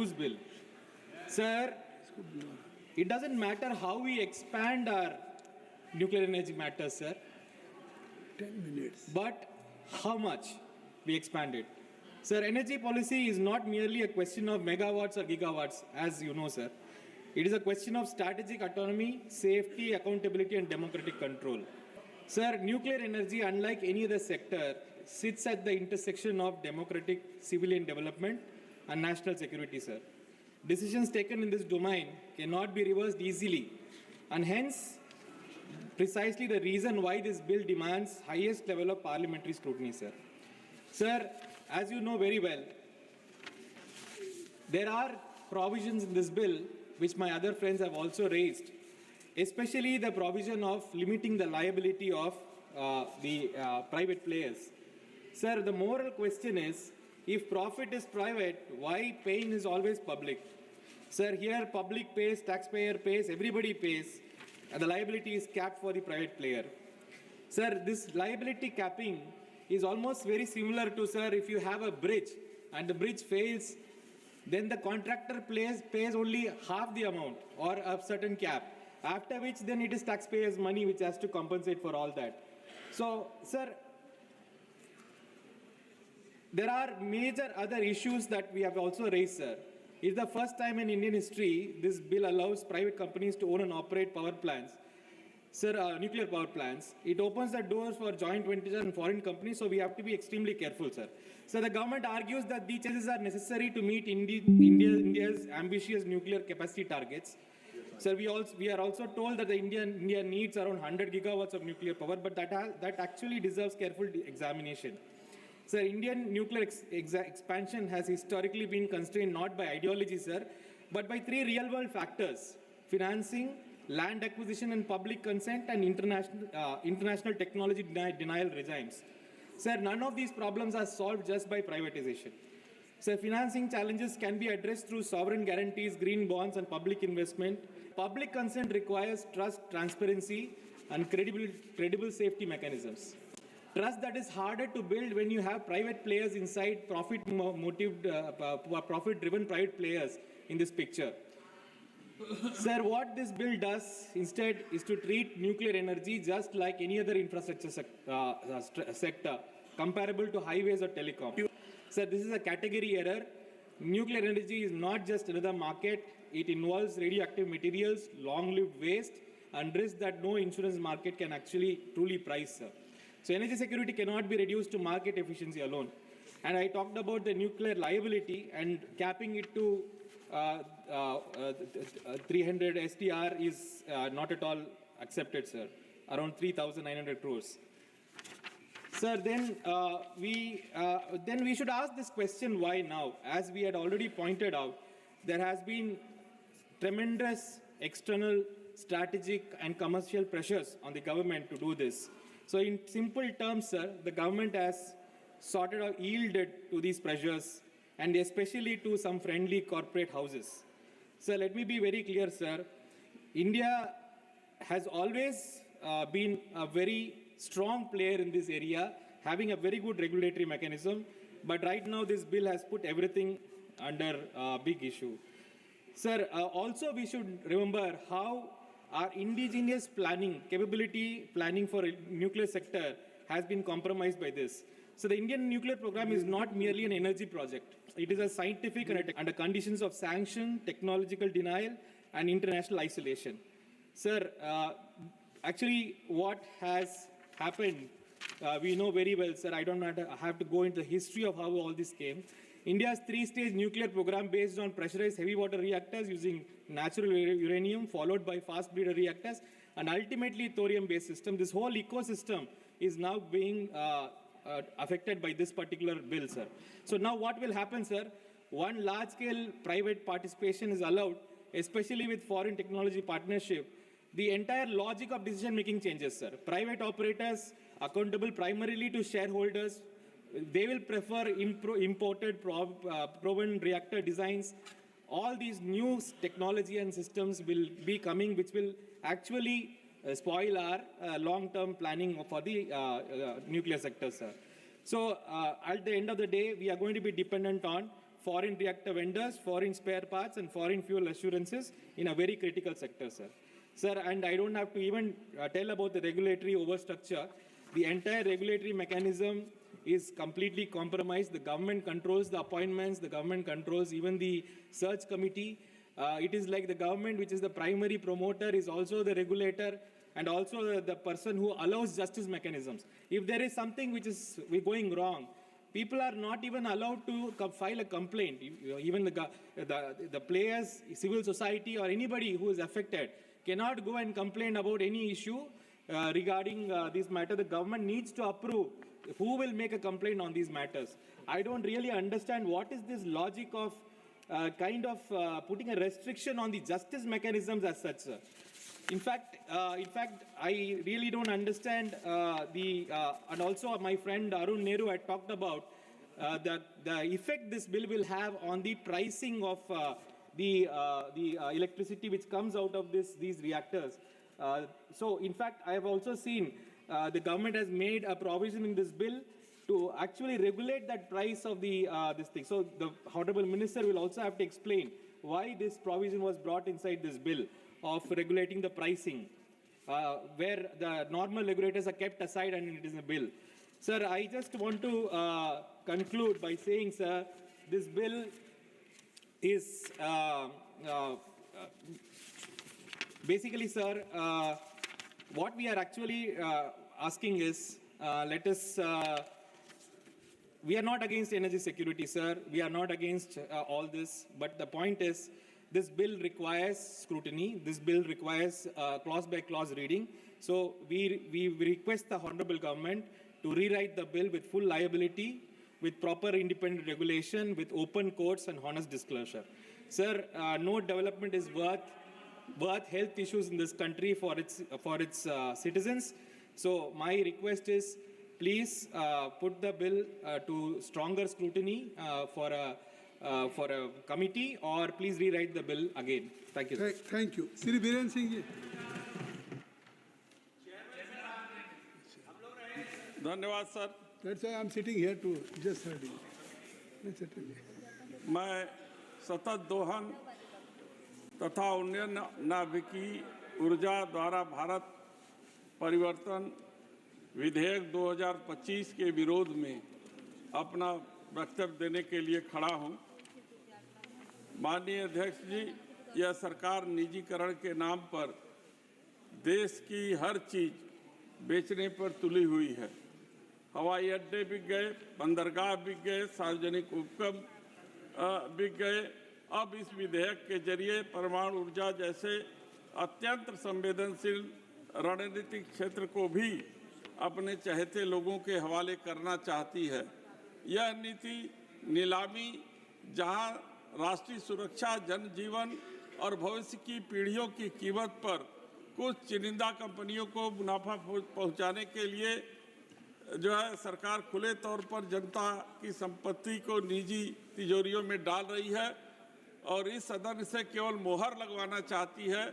use bill. Sir, it doesn't matter how we expand our nuclear energy matters, sir. 10 minutes. But how much we expand it? Sir, energy policy is not merely a question of megawatts or gigawatts, as you know, sir. It is a question of strategic autonomy, safety, accountability, and democratic control. Sir, nuclear energy, unlike any other sector, sits at the intersection of democratic civilian development and national security, sir. Decisions taken in this domain cannot be reversed easily, and hence, precisely the reason why this bill demands highest level of parliamentary scrutiny, sir. Sir, as you know very well, there are provisions in this bill which my other friends have also raised, especially the provision of limiting the liability of the private players. Sir, the moral question is, if profit is private, why pain is always public? Sir, here public pays, taxpayer pays, everybody pays, and the liability is capped for the private player. Sir, this liability capping is almost very similar to, sir, if you have a bridge and the bridge fails, then the contractor pays only half the amount or a certain cap, after which then it is taxpayers' money which has to compensate for all that. So, sir, there are major other issues that we have also raised, sir. It's the first time in Indian history this bill allows private companies to own and operate power plants. Sir, nuclear power plants. It opens the doors for joint ventures and foreign companies, so we have to be extremely careful, sir. So the government argues that these changes are necessary to meet India's ambitious nuclear capacity targets. Sir, we are also told that India needs around 100 gigawatts of nuclear power, but that actually deserves careful examination. Sir, Indian nuclear expansion has historically been constrained not by ideology, sir, but by three real-world factors: financing, land acquisition and public consent, and international technology denial regimes. Sir, none of these problems are solved just by privatization. Sir, financing challenges can be addressed through sovereign guarantees, green bonds, and public investment. Public consent requires trust, transparency, and credible safety mechanisms. Trust that is harder to build when you have private players inside, profit-driven private players in this picture. Sir, what this bill does instead is to treat nuclear energy just like any other infrastructure sector, comparable to highways or telecom. Sir, this is a category error. Nuclear energy is not just another market. It involves radioactive materials, long-lived waste, and risks that no insurance market can actually truly price, sir. So energy security cannot be reduced to market efficiency alone. And I talked about the nuclear liability, and capping it to 300 STR is not at all accepted, sir. Around 3,900 crores. Sir, then we should ask this question: why now? As we had already pointed out, there has been tremendous external, strategic, and commercial pressures on the government to do this. So, in simple terms, sir, the government has yielded to these pressures, and especially to some friendly corporate houses. So let me be very clear, sir. India has always been a very strong player in this area, having a very good regulatory mechanism. But right now, this bill has put everything under a big issue. Sir, also we should remember how our indigenous capability planning for a nuclear sector has been compromised by this. So the Indian nuclear program is not merely an energy project. It is a scientific and under conditions of sanction, technological denial, and international isolation. Sir, actually what has happened, we know very well, sir. I don't have to go into the history of how all this came. India's three-stage nuclear program based on pressurized heavy water reactors using natural uranium, followed by fast breeder reactors, and ultimately thorium-based system. This whole ecosystem is now being affected by this particular bill, sir. So now what will happen, sir? One large-scale private participation is allowed, especially with foreign technology partnership. The entire logic of decision-making changes, sir. Private operators accountable primarily to shareholders. They will prefer imported proven reactor designs. All these new technology and systems will be coming, which will actually spoil our long-term planning for the nuclear sector, sir. So at the end of the day, we are going to be dependent on foreign reactor vendors, foreign spare parts, and foreign fuel assurances in a very critical sector, sir. Sir, and I don't have to even tell about the regulatory overstructure. The entire regulatory mechanism is completely compromised. The government controls the appointments, the government controls even the search committee. It is like the government, which is the primary promoter, is also the regulator and also the person who allows justice mechanisms. If there is something which is going wrong, people are not even allowed to file a complaint. Even the players, civil society, or anybody who is affected cannot go and complain about any issue regarding this matter. The government needs to approve who will make a complaint on these matters. I don't really understand what is this logic of putting a restriction on the justice mechanisms as such, sir. In fact, I really don't understand and also my friend Arun Nehru had talked about the effect this bill will have on the pricing of the electricity which comes out of these reactors. So, in fact, I have also seen the government has made a provision in this bill to actually regulate that price of this thing. So, the Honorable Minister will also have to explain why this provision was brought inside this bill of regulating the pricing, where the normal regulators are kept aside and it is a bill. Sir, I just want to conclude by saying, sir, this bill is basically, sir, what we are actually asking is, we are not against energy security, sir. We are not against all this. But the point is, this bill requires scrutiny. This bill requires clause-by-clause reading. So we request the Honorable Government to rewrite the bill with full liability, with proper independent regulation, with open courts and honest disclosure. Sir, no development is worth health issues in this country for its citizens. So my request is, please put the bill to stronger scrutiny for a committee, or please rewrite the bill again. Thank you, sir. Thank you. Shri Biren Singh ji. धन्यवाद sir. That's why I'm sitting here to just heard you. मैं सतत दोहन तथा उन्नयन नाभिकीय ऊर्जा द्वारा भारत परिवर्तन विधेयक 2025 के विरोध में अपना वक्तव्य देने के लिए खड़ा हूं। माननीय अध्यक्ष जी, यह सरकार निजीकरण के नाम पर देश की हर चीज बेचने पर तुली हुई है। हवाई अड्डे बिक गए, बंदरगाह बिक गए, सार्वजनिक उपक्रम बिक गए। अब इस विधेयक के जरिए परमाणु ऊर्जा जैसे अत्यंत संवेदनशील रणनीतिक क्षेत्र को भी अपने चहेते लोगों के हवाले करना चाहती है। यह नीति नीलामी, जहां राष्ट्रीय सुरक्षा, जनजीवन और भविष्य की पीढ़ियों की कीमत पर कुछ चुनिंदा कंपनियों को मुनाफा पहुंचाने के लिए जो है सरकार खुले तौर पर जनता की संपत्ति को निजी तिजोरियों में डाल रही है और इस सदन से केवल मोहर लगवाना चाहती है।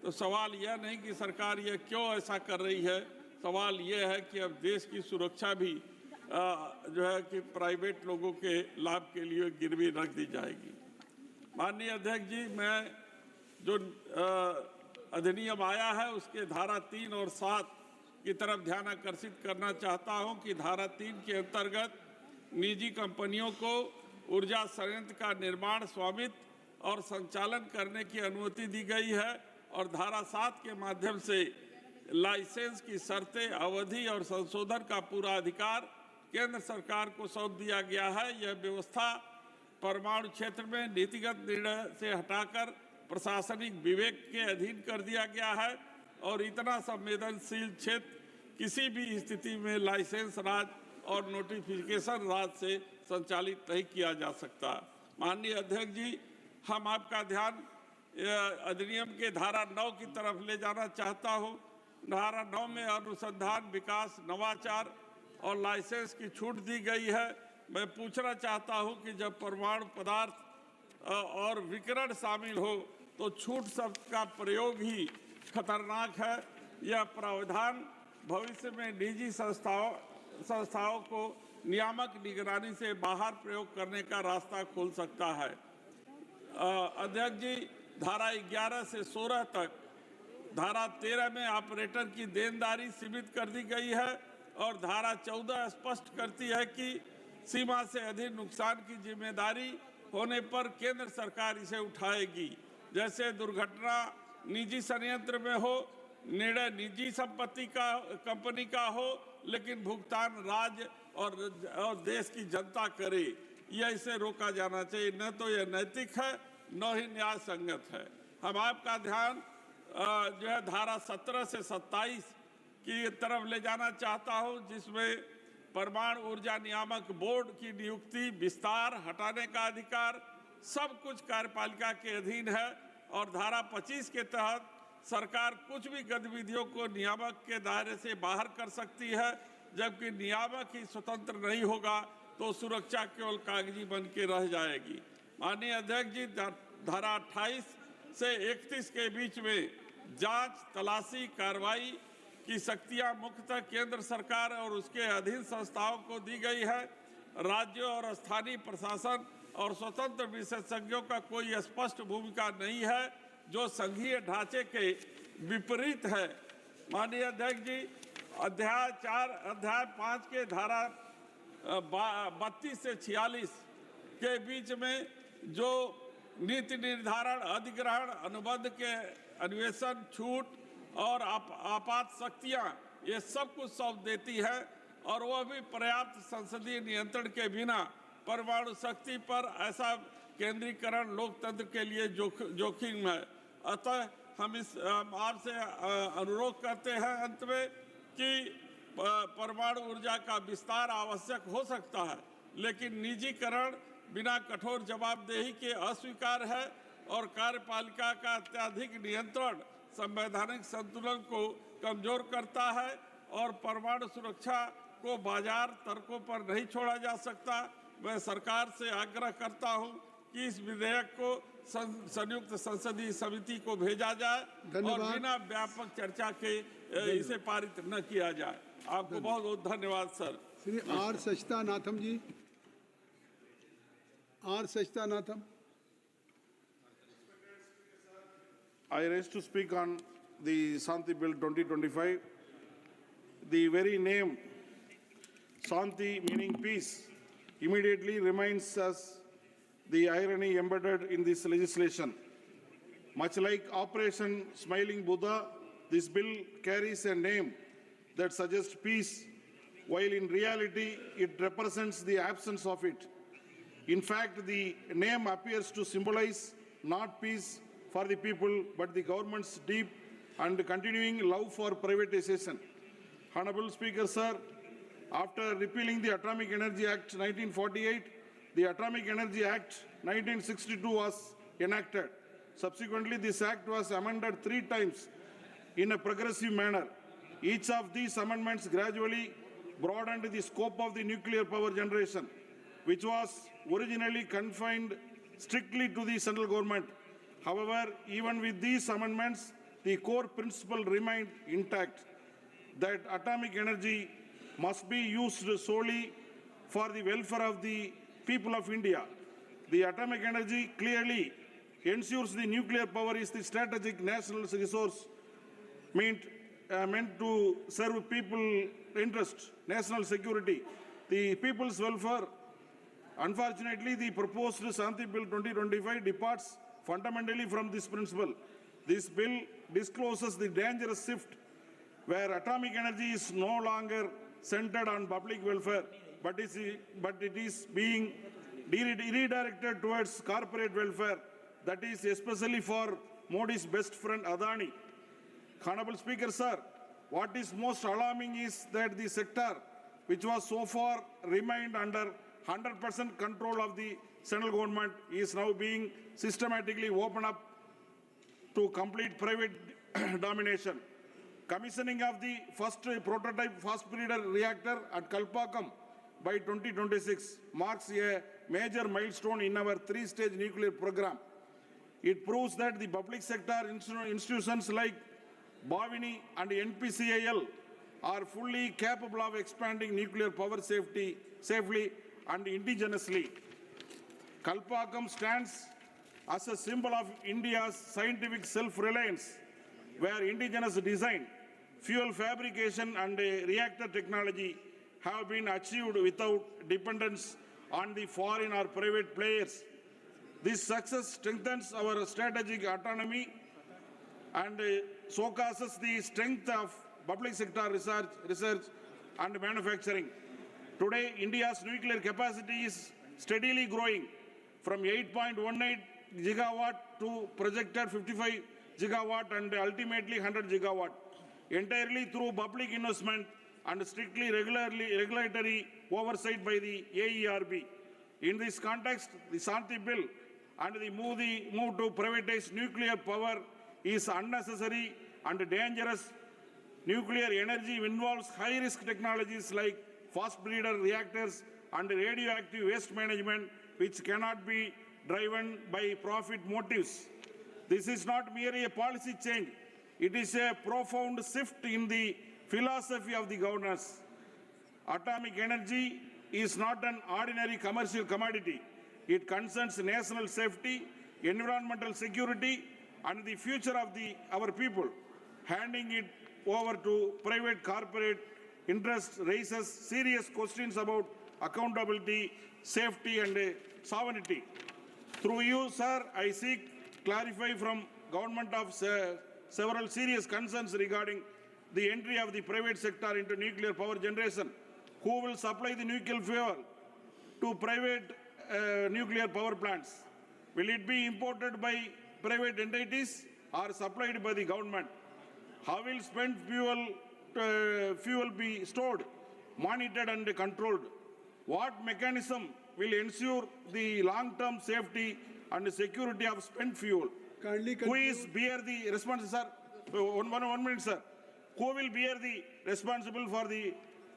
तो सवाल यह नहीं कि सरकार यह क्यों ऐसा कर रही है, सवाल यह है कि अब देश की सुरक्षा भी जो है कि प्राइवेट लोगों के लाभ के लिए गिरवी रख दी जाएगी। माननीय अध्यक्ष जी, मैं जो अधिनियम आया है उसके धारा 3 और 7 की तरफ ध्यान आकर्षित करना चाहता हूं कि धारा 3 के अंतर्गत निजी कंपनियों को ऊर्जा संयंत्र का निर्माण, स्वामित्व और संचालन करने की अनुमति दी गई है और धारा 7 के माध्यम से लाइसेंस की शर्तें, अवधि और संशोधन का पूरा अधिकार केंद्र सरकार को सौंप दिया गया है। यह व्यवस्था परमाणु क्षेत्र में नीतिगत निर्णय से हटाकर प्रशासनिक विवेक के अधीन कर दिया गया है और इतना संवेदनशील क्षेत्र किसी भी स्थिति में लाइसेंस राज और नोटिफिकेशन राज से संचालित नहीं किया जा सकता। माननीय अध्यक्ष जी, हम आपका ध्यान अधिनियम के धारा 9 की तरफ ले जाना चाहता हूं। धारा 9 में अनुसंधान, विकास, नवाचार और लाइसेंस की छूट दी गई है। मैं पूछना चाहता हूं कि जब परमाणु पदार्थ और विकिरण शामिल हो तो छूट शब्द का प्रयोग ही खतरनाक है। यह प्रावधान भविष्य में निजी संस्थाओं को नियामक निगरानी से बाहर प्रयोग करने का रास्ता खोल सकता है। अध्यक्ष जी, धारा 11 से 16 तक धारा 13 में ऑपरेटर की देनदारी सीमित कर दी गई है और धारा 14 स्पष्ट करती है कि सीमा से अधिक नुकसान की जिम्मेदारी होने पर केंद्र सरकार इसे उठाएगी। जैसे दुर्घटना निजी संयंत्र में हो, निर्णय निजी संपत्ति का कंपनी का हो, लेकिन भुगतान राज्य और देश की जनता करे, यह इसे रोका जाना चाहिए। न तो यह नैतिक है, न ही न्याय संगत है। हम आपका ध्यान जो है धारा 17 से 27 की तरफ ले जाना चाहता हूं, जिसमें परमाणु ऊर्जा नियामक बोर्ड की नियुक्ति, विस्तार, हटाने का अधिकार सब कुछ कार्यपालिका के अधीन है और धारा 25 के तहत सरकार कुछ भी गतिविधियों को नियामक के दायरे से बाहर कर सकती है, जबकि नियामक ही स्वतंत्र नहीं होगा तो सुरक्षा केवल कागजी बन के रह जाएगी। माननीय अध्यक्ष जी, धारा 28 से 31 के बीच में जांच, तलाशी, कार्रवाई की शक्तियां मुख्यतः केंद्र सरकार और उसके अधीन संस्थाओं को दी गई है। राज्यों और स्थानीय प्रशासन और स्वतंत्र विशेषज्ञों का कोई स्पष्ट भूमिका नहीं है, जो संघीय ढांचे के विपरीत है। माननीय अध्यक्ष जी, अध्याय 5 के धारा 32 से 46 के बीच में जो नीति निर्धारण, अधिग्रहण, अनुबंध के अन्वेषण, छूट और आपात शक्तियां, ये सब कुछ सौंप देती है और वह भी पर्याप्त संसदीय नियंत्रण के बिना। परमाणु शक्ति पर ऐसा केंद्रीकरण लोकतंत्र के लिए जोखिम है। अतः हम आपसे अनुरोध करते हैं अंत में कि परमाणु ऊर्जा का विस्तार आवश्यक हो सकता है, लेकिन निजीकरण बिना कठोर जवाबदेही के अस्वीकार है और कार्यपालिका का अत्यधिक नियंत्रण संवैधानिक संतुलन को कमजोर करता है और परमाणु सुरक्षा को बाजार तर्कों पर नहीं छोड़ा जा सकता। मैं सरकार से आग्रह करता हूं कि इस विधेयक को संयुक्त संसदीय समिति को भेजा जाए और बिना व्यापक चर्चा के इसे पारित न किया जाए। आपको बहुत बहुत धन्यवाद sir. Shri R Sachidanandam ji, R Sachidanandam. I rise to speak on the Shanti Bill 2025. The very name Shanti, meaning peace, immediately reminds us the irony embedded in this legislation. Much like Operation Smiling Buddha, this bill carries a name that suggests peace, while in reality it represents the absence of it. In fact, the name appears to symbolize not peace for the people, but the government's deep and continuing love for privatization. Honorable Speaker, sir, after repealing the Atomic Energy Act 1948, the Atomic Energy Act 1962 was enacted. Subsequently, this act was amended 3 times in a progressive manner. Each of these amendments gradually broadened the scope of the nuclear power generation, which was originally confined strictly to the central government. However, even with these amendments, the core principle remained intact, that atomic energy must be used solely for the welfare of the people of India. The atomic energy clearly ensures the nuclear power is the strategic national resource meant to serve people interest, national security, the people's welfare. Unfortunately, the proposed Shanti Bill 2025 departs fundamentally from this principle. This bill discloses the dangerous shift where atomic energy is no longer centered on public welfare, but it is being redirected towards corporate welfare, that is especially for Modi's best friend Adani. Honorable Speaker, sir, what is most alarming is that the sector, which was so far remained under 100% control of the central government, is now being systematically opened up to complete private domination. Commissioning of the first prototype fast breeder reactor at Kalpakkam by 2026 marks a major milestone in our 3-stage nuclear program. It proves that the public sector institutions like Bhavini and NPCIL are fully capable of expanding nuclear power safely and indigenously. Kalpakkam stands as a symbol of India's scientific self-reliance, where indigenous design, fuel fabrication and reactor technology have been achieved without dependence on the foreign or private players. This success strengthens our strategic autonomy and showcases the strength of public sector research and manufacturing. Today, India's nuclear capacity is steadily growing from 8.18 gigawatt to projected 55 gigawatt and ultimately 100 gigawatt, entirely through public investment and strictly regulatory oversight by the AERB. In this context, the Shanti Bill and the move to privatize nuclear power is unnecessary and dangerous. Nuclear energy involves high-risk technologies like fast breeder reactors and radioactive waste management, which cannot be driven by profit motives. This is not merely a policy change. It is a profound shift in the philosophy of the governance. Atomic energy is not an ordinary commercial commodity. It concerns national safety, environmental security, and the future of our people. Handing it over to private corporate interests raises serious questions about accountability, safety, and sovereignty. Through you, sir, I seek clarify from government of several serious concerns regarding the entry of the private sector into nuclear power generation. Who will supply the nuclear fuel to private nuclear power plants? Will it be imported by private entities or supplied by the government? How will spent fuel be stored, monitored and controlled? What mechanism will ensure the long-term safety and security of spent fuel? Kindly Who is conclude. bear the responsibility, sir? One minute, sir. Who will bear the responsible for the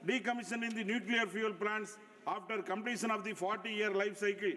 decommissioning the nuclear fuel plants after completion of the 40-year life cycle?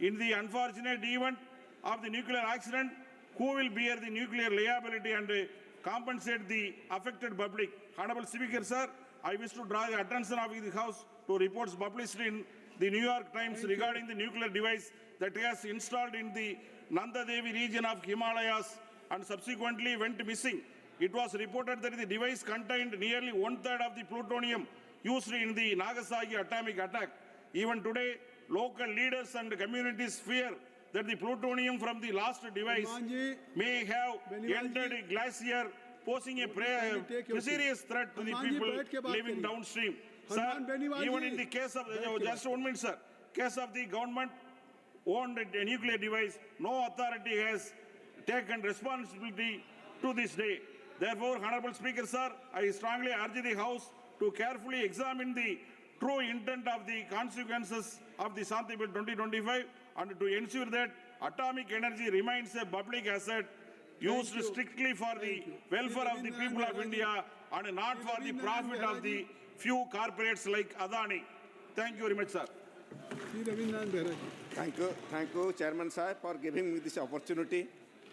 In the unfortunate event of the nuclear accident, who will bear the nuclear liability and compensate the affected public? Honorable Speaker, sir, I wish to draw the attention of the House to reports published in the New York Times regarding the nuclear device that was installed in the Nanda Devi region of Himalayas and subsequently went missing. It was reported that the device contained nearly one-third of the plutonium used in the Nagasaki atomic attack. Even today, local leaders and communities fear that the plutonium from the last device Hanumanji, may have Beniwal entered a glacier, posing a take your serious threat to the Hanumanji, people बैठ के बात living करिए। downstream. Sir, Hanuman Beniwal even ji, in the case of, बैठ के just 1 minute, sir, case of the government-owned nuclear device, no authority has taken responsibility to this day. Therefore, Honorable Speaker, sir, I strongly urge the House to carefully examine the true intent of the consequences of the Shanti Bill 2025 and to ensure that atomic energy remains a public asset used you. strictly for the welfare of the people of India and not for the profit of the few corporates like Adani. Thank you very much, sir. Sri Ravindranath Behra ji. Thank you, Chairman Sahib, for giving me this opportunity.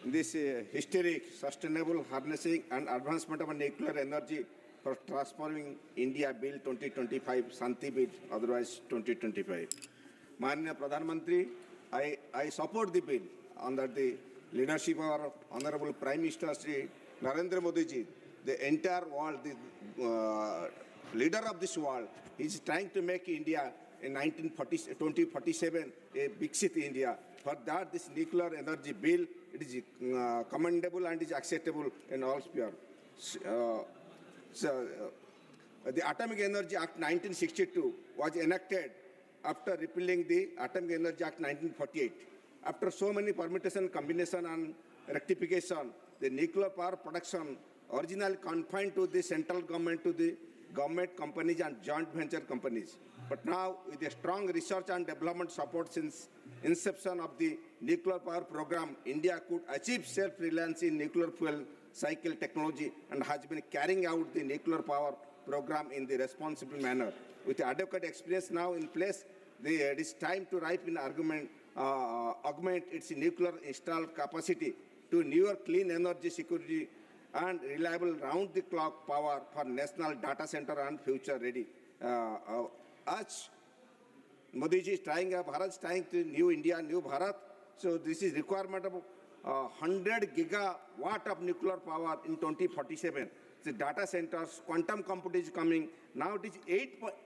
This historic, sustainable harnessing and advancement of nuclear energy for transforming India Bill 2025, Shanti Bill, otherwise 2025. Manya Pradhan Mantri, I support the bill under the leadership of our Honorable Prime Minister Shri Narendra Modi ji. The entire world, the leader of this world, is trying to make India in 2047 a big city India. For that, this nuclear energy bill, it is commendable and is acceptable in all sphere. The Atomic Energy Act 1962 was enacted after repealing the Atomic Energy Act 1948. After so many permutation, combination and rectification, the nuclear power production originally confined to the central government, to the government companies and joint venture companies. But now, with a strong research and development support since inception of the nuclear power program, India could achieve self-reliance in nuclear fuel cycle technology and has been carrying out the nuclear power program in the responsible manner. With adequate experience now in place, it is time to ripen augment its nuclear installed capacity to newer clean energy security and reliable round-the-clock power for national data center and future-ready. As Modi ji is trying, Bharat is trying to new India, new Bharat. So this is requirement of 100 gigawatt of nuclear power in 2047. The data centers, quantum computing is coming. Now it is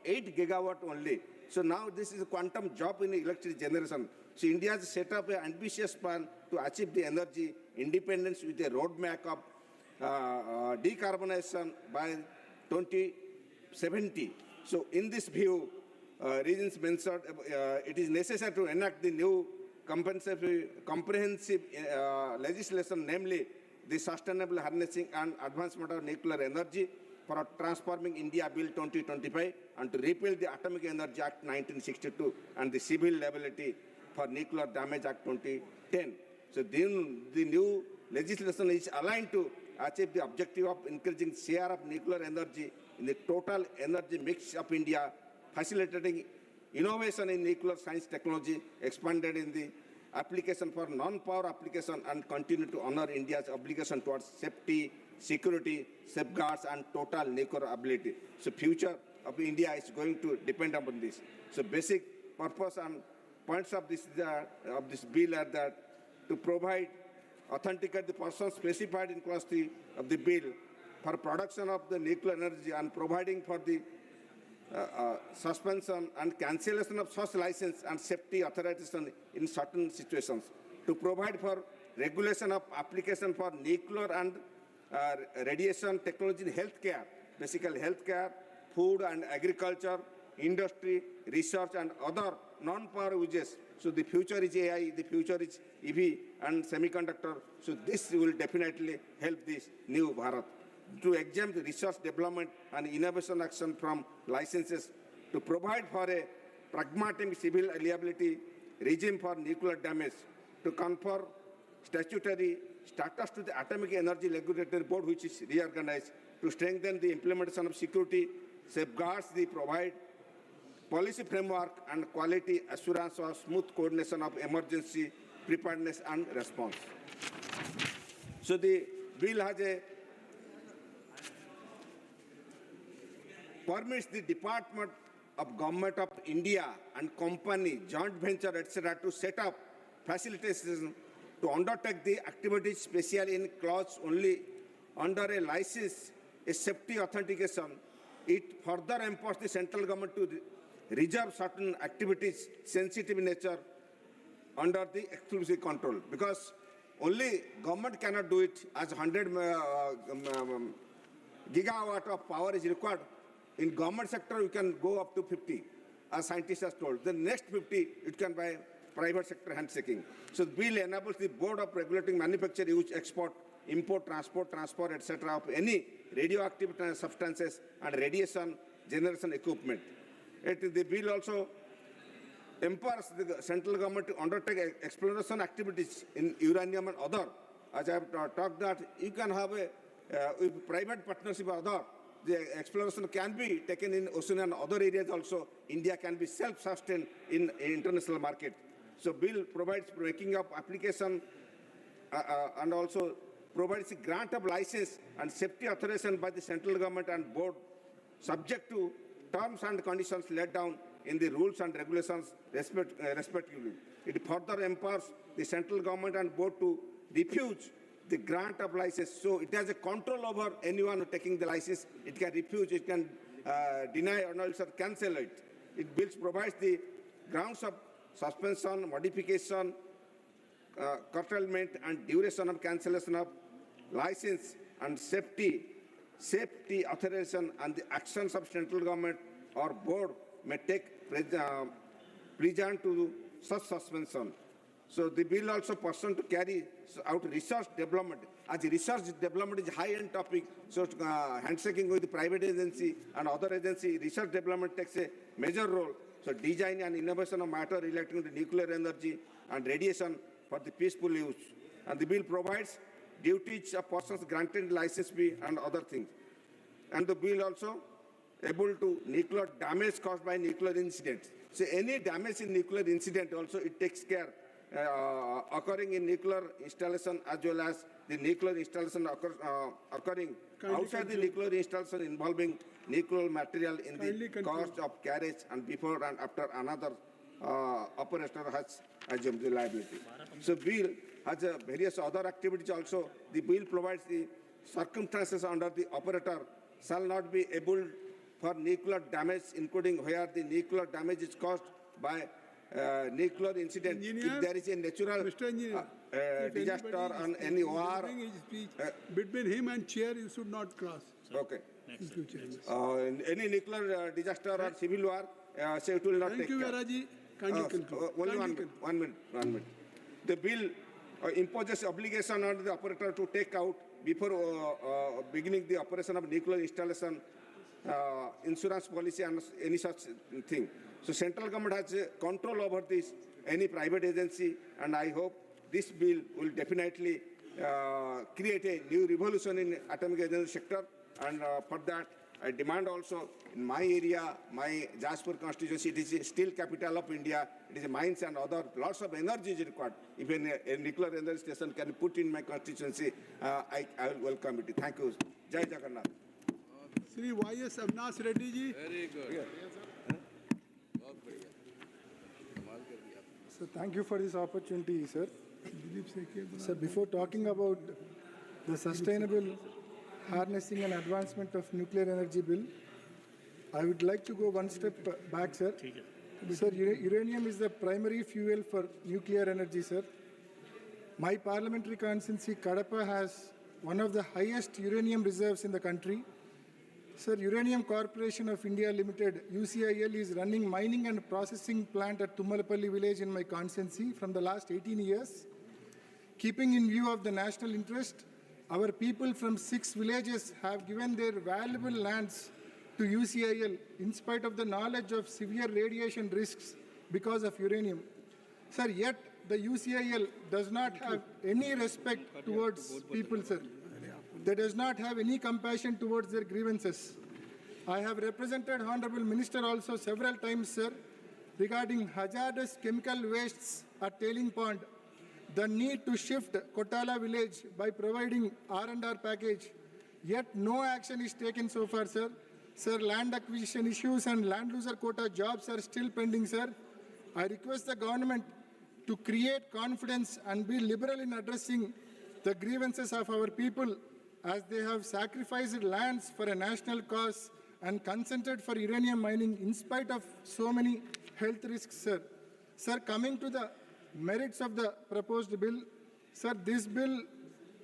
8 gigawatt only. So now this is a quantum job in electric generation. So India has set up an ambitious plan to achieve the energy independence with a roadmap of decarbonization by 2070. So in this view, reasons mentioned, it is necessary to enact the new comprehensive legislation, namely the Sustainable Harnessing and Advancement of Nuclear Energy for Transforming India Bill 2025 and to repeal the Atomic Energy Act 1962 and the Civil Liability for Nuclear Damage Act 2010. So the new legislation is aligned to achieve the objective of increasing share of nuclear energy in the total energy mix of India, facilitating innovation in nuclear science technology, expanded in the application for non-power application, and continue to honor India's obligation towards safety, security, safeguards, and total nuclear ability. So future of India is going to depend upon this. So basic purpose and points of this bill are that to provide, authenticate the persons specified in clause 3 of the bill for production of the nuclear energy and providing for the suspension and cancellation of such license and safety authorization in certain situations, to provide for regulation of application for nuclear and radiation technology in healthcare, basically healthcare, food and agriculture, industry, research and other non-power uses. So the future is AI, the future is EV and semiconductor. So this will definitely help this new Bharat. To exempt research development and innovation action from licenses, to provide for a pragmatic civil liability regime for nuclear damage, to confer statutory status to the Atomic Energy Regulatory Board, which is reorganized, to strengthen the implementation of security safeguards, the provide policy framework and quality assurance of smooth coordination of emergency preparedness and response. So the bill has a permits the Department of Government of India and company, joint venture, etc. to set up facilitation to undertake the activities specially in clause only under a license, a safety authentication. It further empowers the central government to reserve certain activities sensitive in nature under the exclusive control, because only government cannot do it, as 100 gigawatt of power is required. In government sector, you can go up to 50, as scientists have told. The next 50, it can by private sector handshaking. So the bill enables the Board of Regulating Manufacture, Use, Export, Import, Transport, Transfer, etc. of any radioactive substances and radiation generation equipment. The bill also empowers the central government to undertake exploration activities in uranium and other. As I have talked that you can have a private partnership or other. The exploration can be taken in ocean and other areas also. India can be self-sustained in international market. So bill provides making up application and also provides a grant of license and safety authorization by the central government and board, subject to terms and conditions laid down in the rules and regulations respectively. It further empowers the central government and board to refuse the grant of license. So it has a control over anyone taking the license. It can refuse, it can deny or also cancel it. It bills provides the grounds of suspension, modification, curtailment and duration of cancellation of license and safety authorization, and the actions of central government or board may take present to such suspension. So the bill also pursuant to carry out research development. As research development is a high-end topic, so handshaking with the private agency and other agency, research development takes a major role. So design and innovation of matter relating to nuclear energy and radiation for the peaceful use. And the bill provides duties of persons granted license fee and other things. And the bill also able to nuclear damage caused by nuclear incidents. So any damage in nuclear incident also it takes care occurring in nuclear installation as well as the nuclear installation occurring outside the nuclear installation involving nuclear material in the cost of carriage and before and after another operator has assumed the liability. So bill has various other activities also. The bill provides the circumstances under the operator shall not be able for nuclear damage, including where the nuclear damage is caused by nuclear incident. Engineer, if there is a natural Mr. Engineer, if disaster anybody on is any war. during his speech, between him and chair, you should not cross Okay. in future. Any nuclear disaster or civil war, so it will not Thank take you, care. Veraji. Kindly conclude. Only Kindly one minute. The bill imposes obligation on the operator to take out before beginning the operation of nuclear installation insurance policy and any such thing. So central government has control over this, any private agency, and I hope this bill will definitely create a new revolution in atomic energy sector. And for that, I demand also in my area, my Jaspur constituency, it is a steel capital of India. It is a mines and other lots of energy is required. If a nuclear energy station can be put in my constituency, I will welcome it. Thank you. Jai Jagannath. Sri Y.S. Avinash Reddy ji. So thank you for this opportunity, sir. Sir, before talking about the sustainable harnessing and advancement of nuclear energy bill, I would like to go one step back, sir. Sir, uranium is the primary fuel for nuclear energy, sir. My parliamentary constituency, Kadapa, has one of the highest uranium reserves in the country. Sir, Uranium Corporation of India Limited, UCIL, is running mining and processing plant at Tummalapalli village in my constituency from the last 18 years. Keeping in view of the national interest, our people from 6 villages have given their valuable lands to UCIL in spite of the knowledge of severe radiation risks because of uranium. Sir, yet the UCIL does not have any respect towards people, sir. They does not have any compassion towards their grievances. I have represented Honorable Minister also several times, sir, regarding hazardous chemical wastes at Tailing Pond, the need to shift Kotala village by providing R&R package. Yet no action is taken so far, sir. Sir, land acquisition issues and land loser quota jobs are still pending, sir. I request the government to create confidence and be liberal in addressing the grievances of our people, as they have sacrificed lands for a national cause and consented for uranium mining in spite of so many health risks, sir. Sir, coming to the merits of the proposed bill, sir, this bill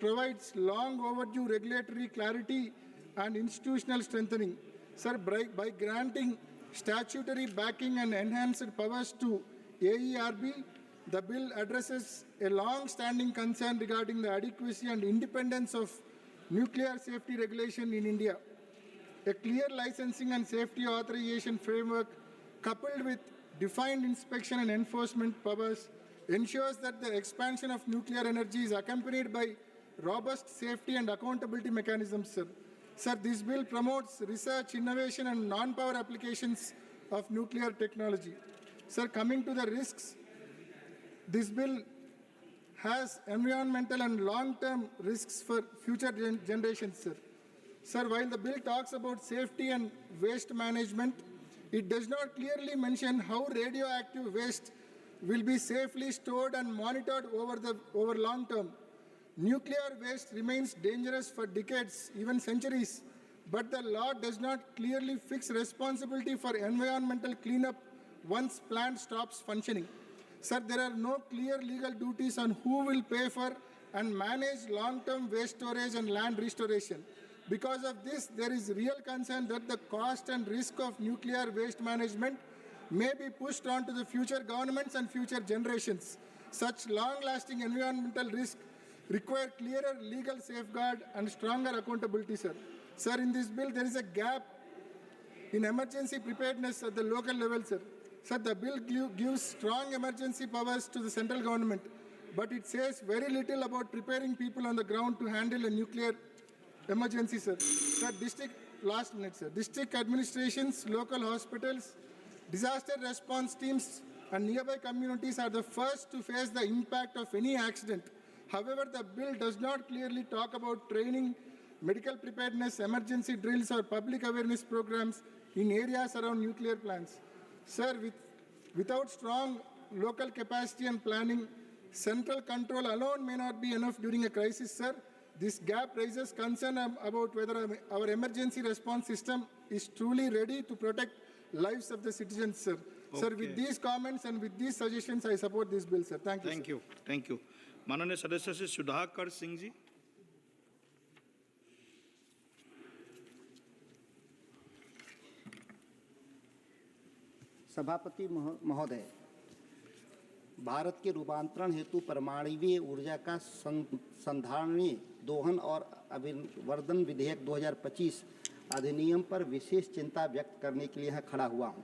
provides long overdue regulatory clarity and institutional strengthening. Sir, by granting statutory backing and enhanced powers to AERB, the bill addresses a long-standing concern regarding the adequacy and independence of nuclear safety regulation in India. A clear licensing and safety authorization framework coupled with defined inspection and enforcement powers ensures that the expansion of nuclear energy is accompanied by robust safety and accountability mechanisms, sir. Sir, this bill promotes research, innovation and non-power applications of nuclear technology. Sir, coming to the risks, this bill has environmental and long-term risks for future generations, sir. Sir, while the bill talks about safety and waste management, it does not clearly mention how radioactive waste will be safely stored and monitored over long term. Nuclear waste remains dangerous for decades, even centuries, but the law does not clearly fix responsibility for environmental cleanup once plant stops functioning. Sir, there are no clear legal duties on who will pay for and manage long-term waste storage and land restoration. Because of this, there is real concern that the cost and risk of nuclear waste management may be pushed on to the future governments and future generations. Such long-lasting environmental risks require clearer legal safeguard and stronger accountability, sir. Sir, in this bill, there is a gap in emergency preparedness at the local level, sir. Sir, the bill gives strong emergency powers to the central government, but it says very little about preparing people on the ground to handle a nuclear emergency, sir. Sir, district administrations, local hospitals, disaster response teams and nearby communities are the first to face the impact of any accident. However, the bill does not clearly talk about training, medical preparedness, emergency drills, or public awareness programs in areas around nuclear plants. Sir, without strong local capacity and planning, central control alone may not be enough during a crisis, sir. This gap raises concern about whether our emergency response system is truly ready to protect lives of the citizens, sir. Okay. Sir, with these comments and with these suggestions, I support this bill, sir. Thank you. Thank you. Thank you. माननीय सदस्य श्री सुधाकर सिंह जी. सभापति महोदय, भारत के रूपांतरण हेतु परमाणु ऊर्जा का संधारणीय दोहन और अभिवर्धन विधेयक 2025 अधिनियम पर विशेष चिंता व्यक्त करने के लिए यहाँ खड़ा हुआ हूँ,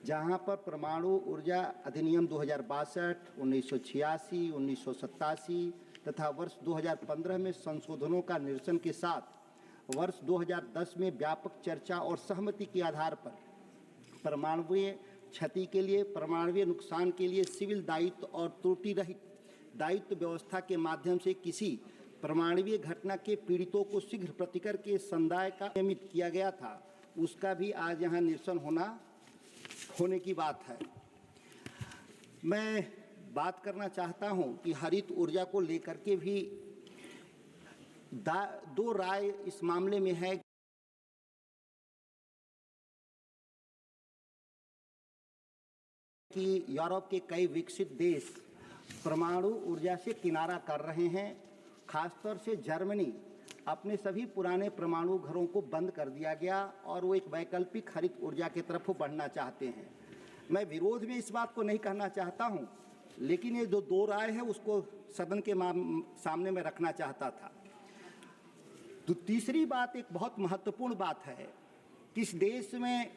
जहाँ पर परमाणु ऊर्जा अधिनियम 2062, 1986, 1987 तथा वर्ष 2015 में संशोधनों का निरसन के साथ वर्ष 2010 में व्यापक चर्चा और सहमति के आधार पर परमाणुीय क्षति के लिए, परमाणुीय नुकसान के लिए सिविल दायित्व और त्रुटि रहित दायित्व व्यवस्था के माध्यम से किसी परमाणुीय घटना के पीड़ितों को शीघ्र प्रतिकर के संदाय का नियमित किया गया था, उसका भी आज यहाँ निरसन होने की बात है। मैं बात करना चाहता हूँ कि हरित ऊर्जा को लेकर के भी दो राय इस मामले में है कि यूरोप के कई विकसित देश परमाणु ऊर्जा से किनारा कर रहे हैं। खासतौर से जर्मनी अपने सभी पुराने परमाणु घरों को बंद कर दिया गया और वो एक वैकल्पिक हरित ऊर्जा की तरफ बढ़ना चाहते हैं। मैं विरोध में इस बात को नहीं कहना चाहता हूं, लेकिन ये जो दो राय है उसको सदन के सामने में रखना चाहता था। तो तीसरी बात एक बहुत महत्वपूर्ण बात है कि इस देश में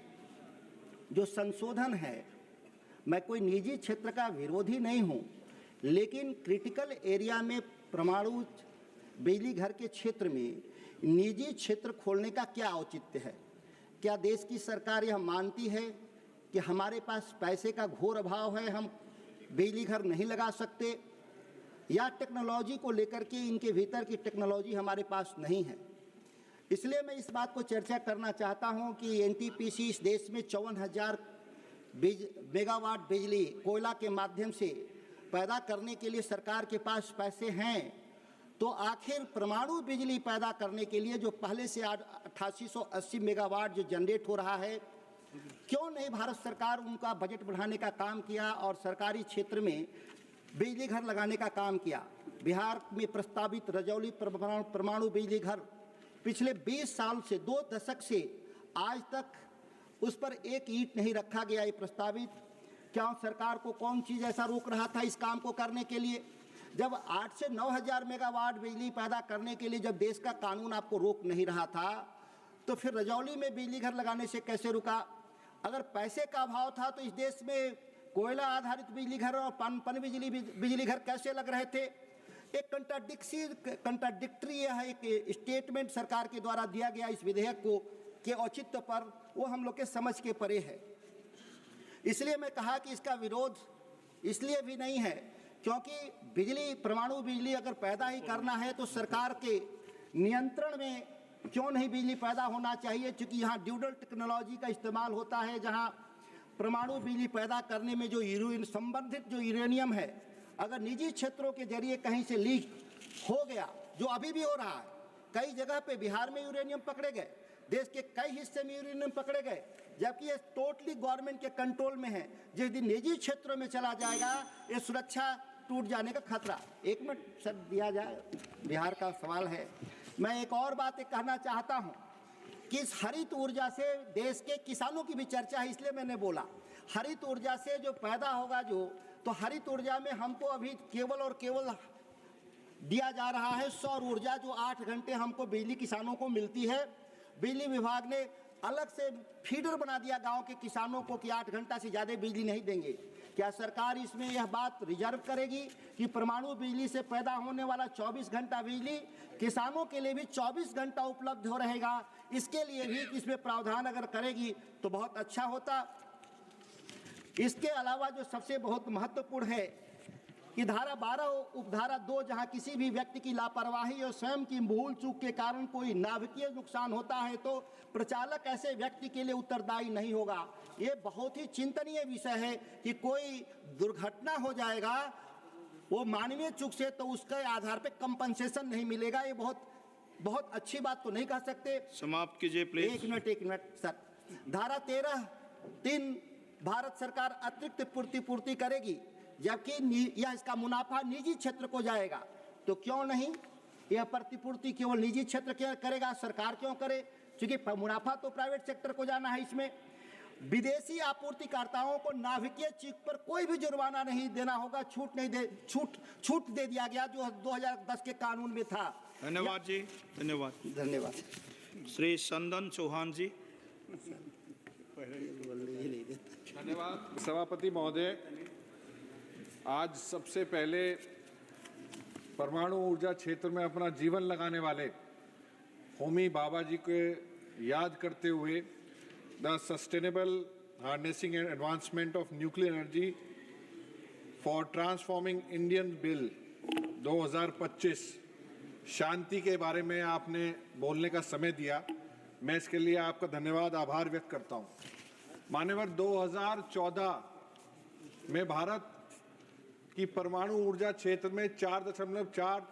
जो संशोधन है, मैं कोई निजी क्षेत्र का विरोधी नहीं हूं, लेकिन क्रिटिकल एरिया में परमाणु बिजली घर के क्षेत्र में निजी क्षेत्र खोलने का क्या औचित्य है? क्या देश की सरकार यह मानती है कि हमारे पास पैसे का घोर अभाव है, हम बिजली घर नहीं लगा सकते, या टेक्नोलॉजी को लेकर के इनके भीतर की टेक्नोलॉजी हमारे पास नहीं है? इसलिए मैं इस बात को चर्चा करना चाहता हूं कि एनटीपीसी इस देश में 54,000 मेगावाट बिजली कोयला के माध्यम से पैदा करने के लिए सरकार के पास पैसे हैं, तो आखिर परमाणु बिजली पैदा करने के लिए जो पहले से 8880 मेगावाट जो जनरेट हो रहा है, क्यों नहीं भारत सरकार उनका बजट बढ़ाने का काम किया और सरकारी क्षेत्र में बिजली घर लगाने का काम किया? बिहार में प्रस्तावित रजौली परमाणु बिजली घर पिछले 20 साल से 2 दशक से आज तक उस पर एक ईंट नहीं रखा गया। ये प्रस्तावित, क्या सरकार को कौन चीज़ ऐसा रोक रहा था इस काम को करने के लिए? जब 8 से 9 हज़ार मेगावाट बिजली पैदा करने के लिए जब देश का कानून आपको रोक नहीं रहा था, तो फिर रजौली में बिजली घर लगाने से कैसे रुका? अगर पैसे का अभाव था तो इस देश में कोयला आधारित बिजली घर और पन बिजली घर कैसे लग रहे थे? एक कंट्राडिक्टरी यह एक स्टेटमेंट सरकार के द्वारा दिया गया इस विधेयक को के औचित्य पर, वो हम लोग के समझ के परे है। इसलिए मैं कहा कि इसका विरोध इसलिए भी नहीं है क्योंकि बिजली, परमाणु बिजली अगर पैदा ही करना है तो सरकार के नियंत्रण में क्यों नहीं बिजली पैदा होना चाहिए? क्योंकि यहाँ ड्यूडल टेक्नोलॉजी का इस्तेमाल होता है, जहाँ परमाणु बिजली पैदा करने में जो संबंधित जो यूरेनियम है, अगर निजी क्षेत्रों के जरिए कहीं से लीक हो गया, जो अभी भी हो रहा है, कई जगह पे बिहार में यूरेनियम पकड़े गए, देश के कई हिस्से में यूरेनियम पकड़े गए, जबकि ये टोटली गवर्नमेंट के कंट्रोल में है। जिस दिन निजी क्षेत्रों में चला जाएगा, ये सुरक्षा टूट जाने का खतरा। 1 मिनट सर दिया जाए, बिहार का सवाल है। मैं एक और बात कहना चाहता हूँ कि इस हरित ऊर्जा से देश के किसानों की भी चर्चा है, इसलिए मैंने बोला हरित ऊर्जा से जो पैदा होगा तो हरित ऊर्जा में हमको अभी केवल और केवल दिया जा रहा है सौर ऊर्जा, जो 8 घंटे हमको बिजली किसानों को मिलती है। बिजली विभाग ने अलग से फीडर बना दिया गांव के किसानों को कि 8 घंटा से ज़्यादा बिजली नहीं देंगे। क्या सरकार इसमें यह बात रिजर्व करेगी कि परमाणु बिजली से पैदा होने वाला 24 घंटा बिजली किसानों के लिए भी 24 घंटा उपलब्ध हो रहेगा? इसके लिए भी इसमें प्रावधान अगर करेगी तो बहुत अच्छा होता। इसके अलावा जो सबसे बहुत महत्वपूर्ण है कि धारा 12 उपधारा 2, जहां किसी भी व्यक्ति की लापरवाही और स्वयं की भूल चूक के कारण कोई नाभिकीय नुकसान होता है तो प्रचालक ऐसे व्यक्ति के लिए उत्तरदायी नहीं होगा। ये बहुत ही चिंतनीय विषय है कि कोई दुर्घटना हो जाएगा वो मानवीय चूक से, तो उसके आधार पे कंपनसेशन नहीं मिलेगा। ये बहुत अच्छी बात तो नहीं कह सकते। समाप्त कीजिए प्लीज। एक मिनट सर। धारा 13(3) भारत सरकार अतिरिक्त पूर्ति करेगी, जबकि यह इसका मुनाफा निजी क्षेत्र को जाएगा। तो क्यों नहीं, यह प्रतिपूर्ति केवल निजी क्षेत्र करेगा, सरकार क्यों करे? क्योंकि मुनाफा तो प्राइवेट सेक्टर को जाना है। इसमें विदेशी आपूर्तिकर्ताओं को नाभिकीय चूक पर कोई भी जुर्माना नहीं देना होगा। छूट दे दिया गया जो 2010 के कानून में था। धन्यवाद जी, धन्यवाद। श्री संदन चौहान जी। धन्यवाद सभापति महोदय। आज सबसे पहले परमाणु ऊर्जा क्षेत्र में अपना जीवन लगाने वाले होमी बाबा जी को याद करते हुए the sustainable harnessing and advancement of nuclear energy for transforming Indian bill 2025 शांति के बारे में आपने बोलने का समय दिया। मैं इसके लिए आपका धन्यवाद, आभार व्यक्त करता हूँ। मान्यवर, 2014 में भारत की परमाणु ऊर्जा क्षेत्र में 4.4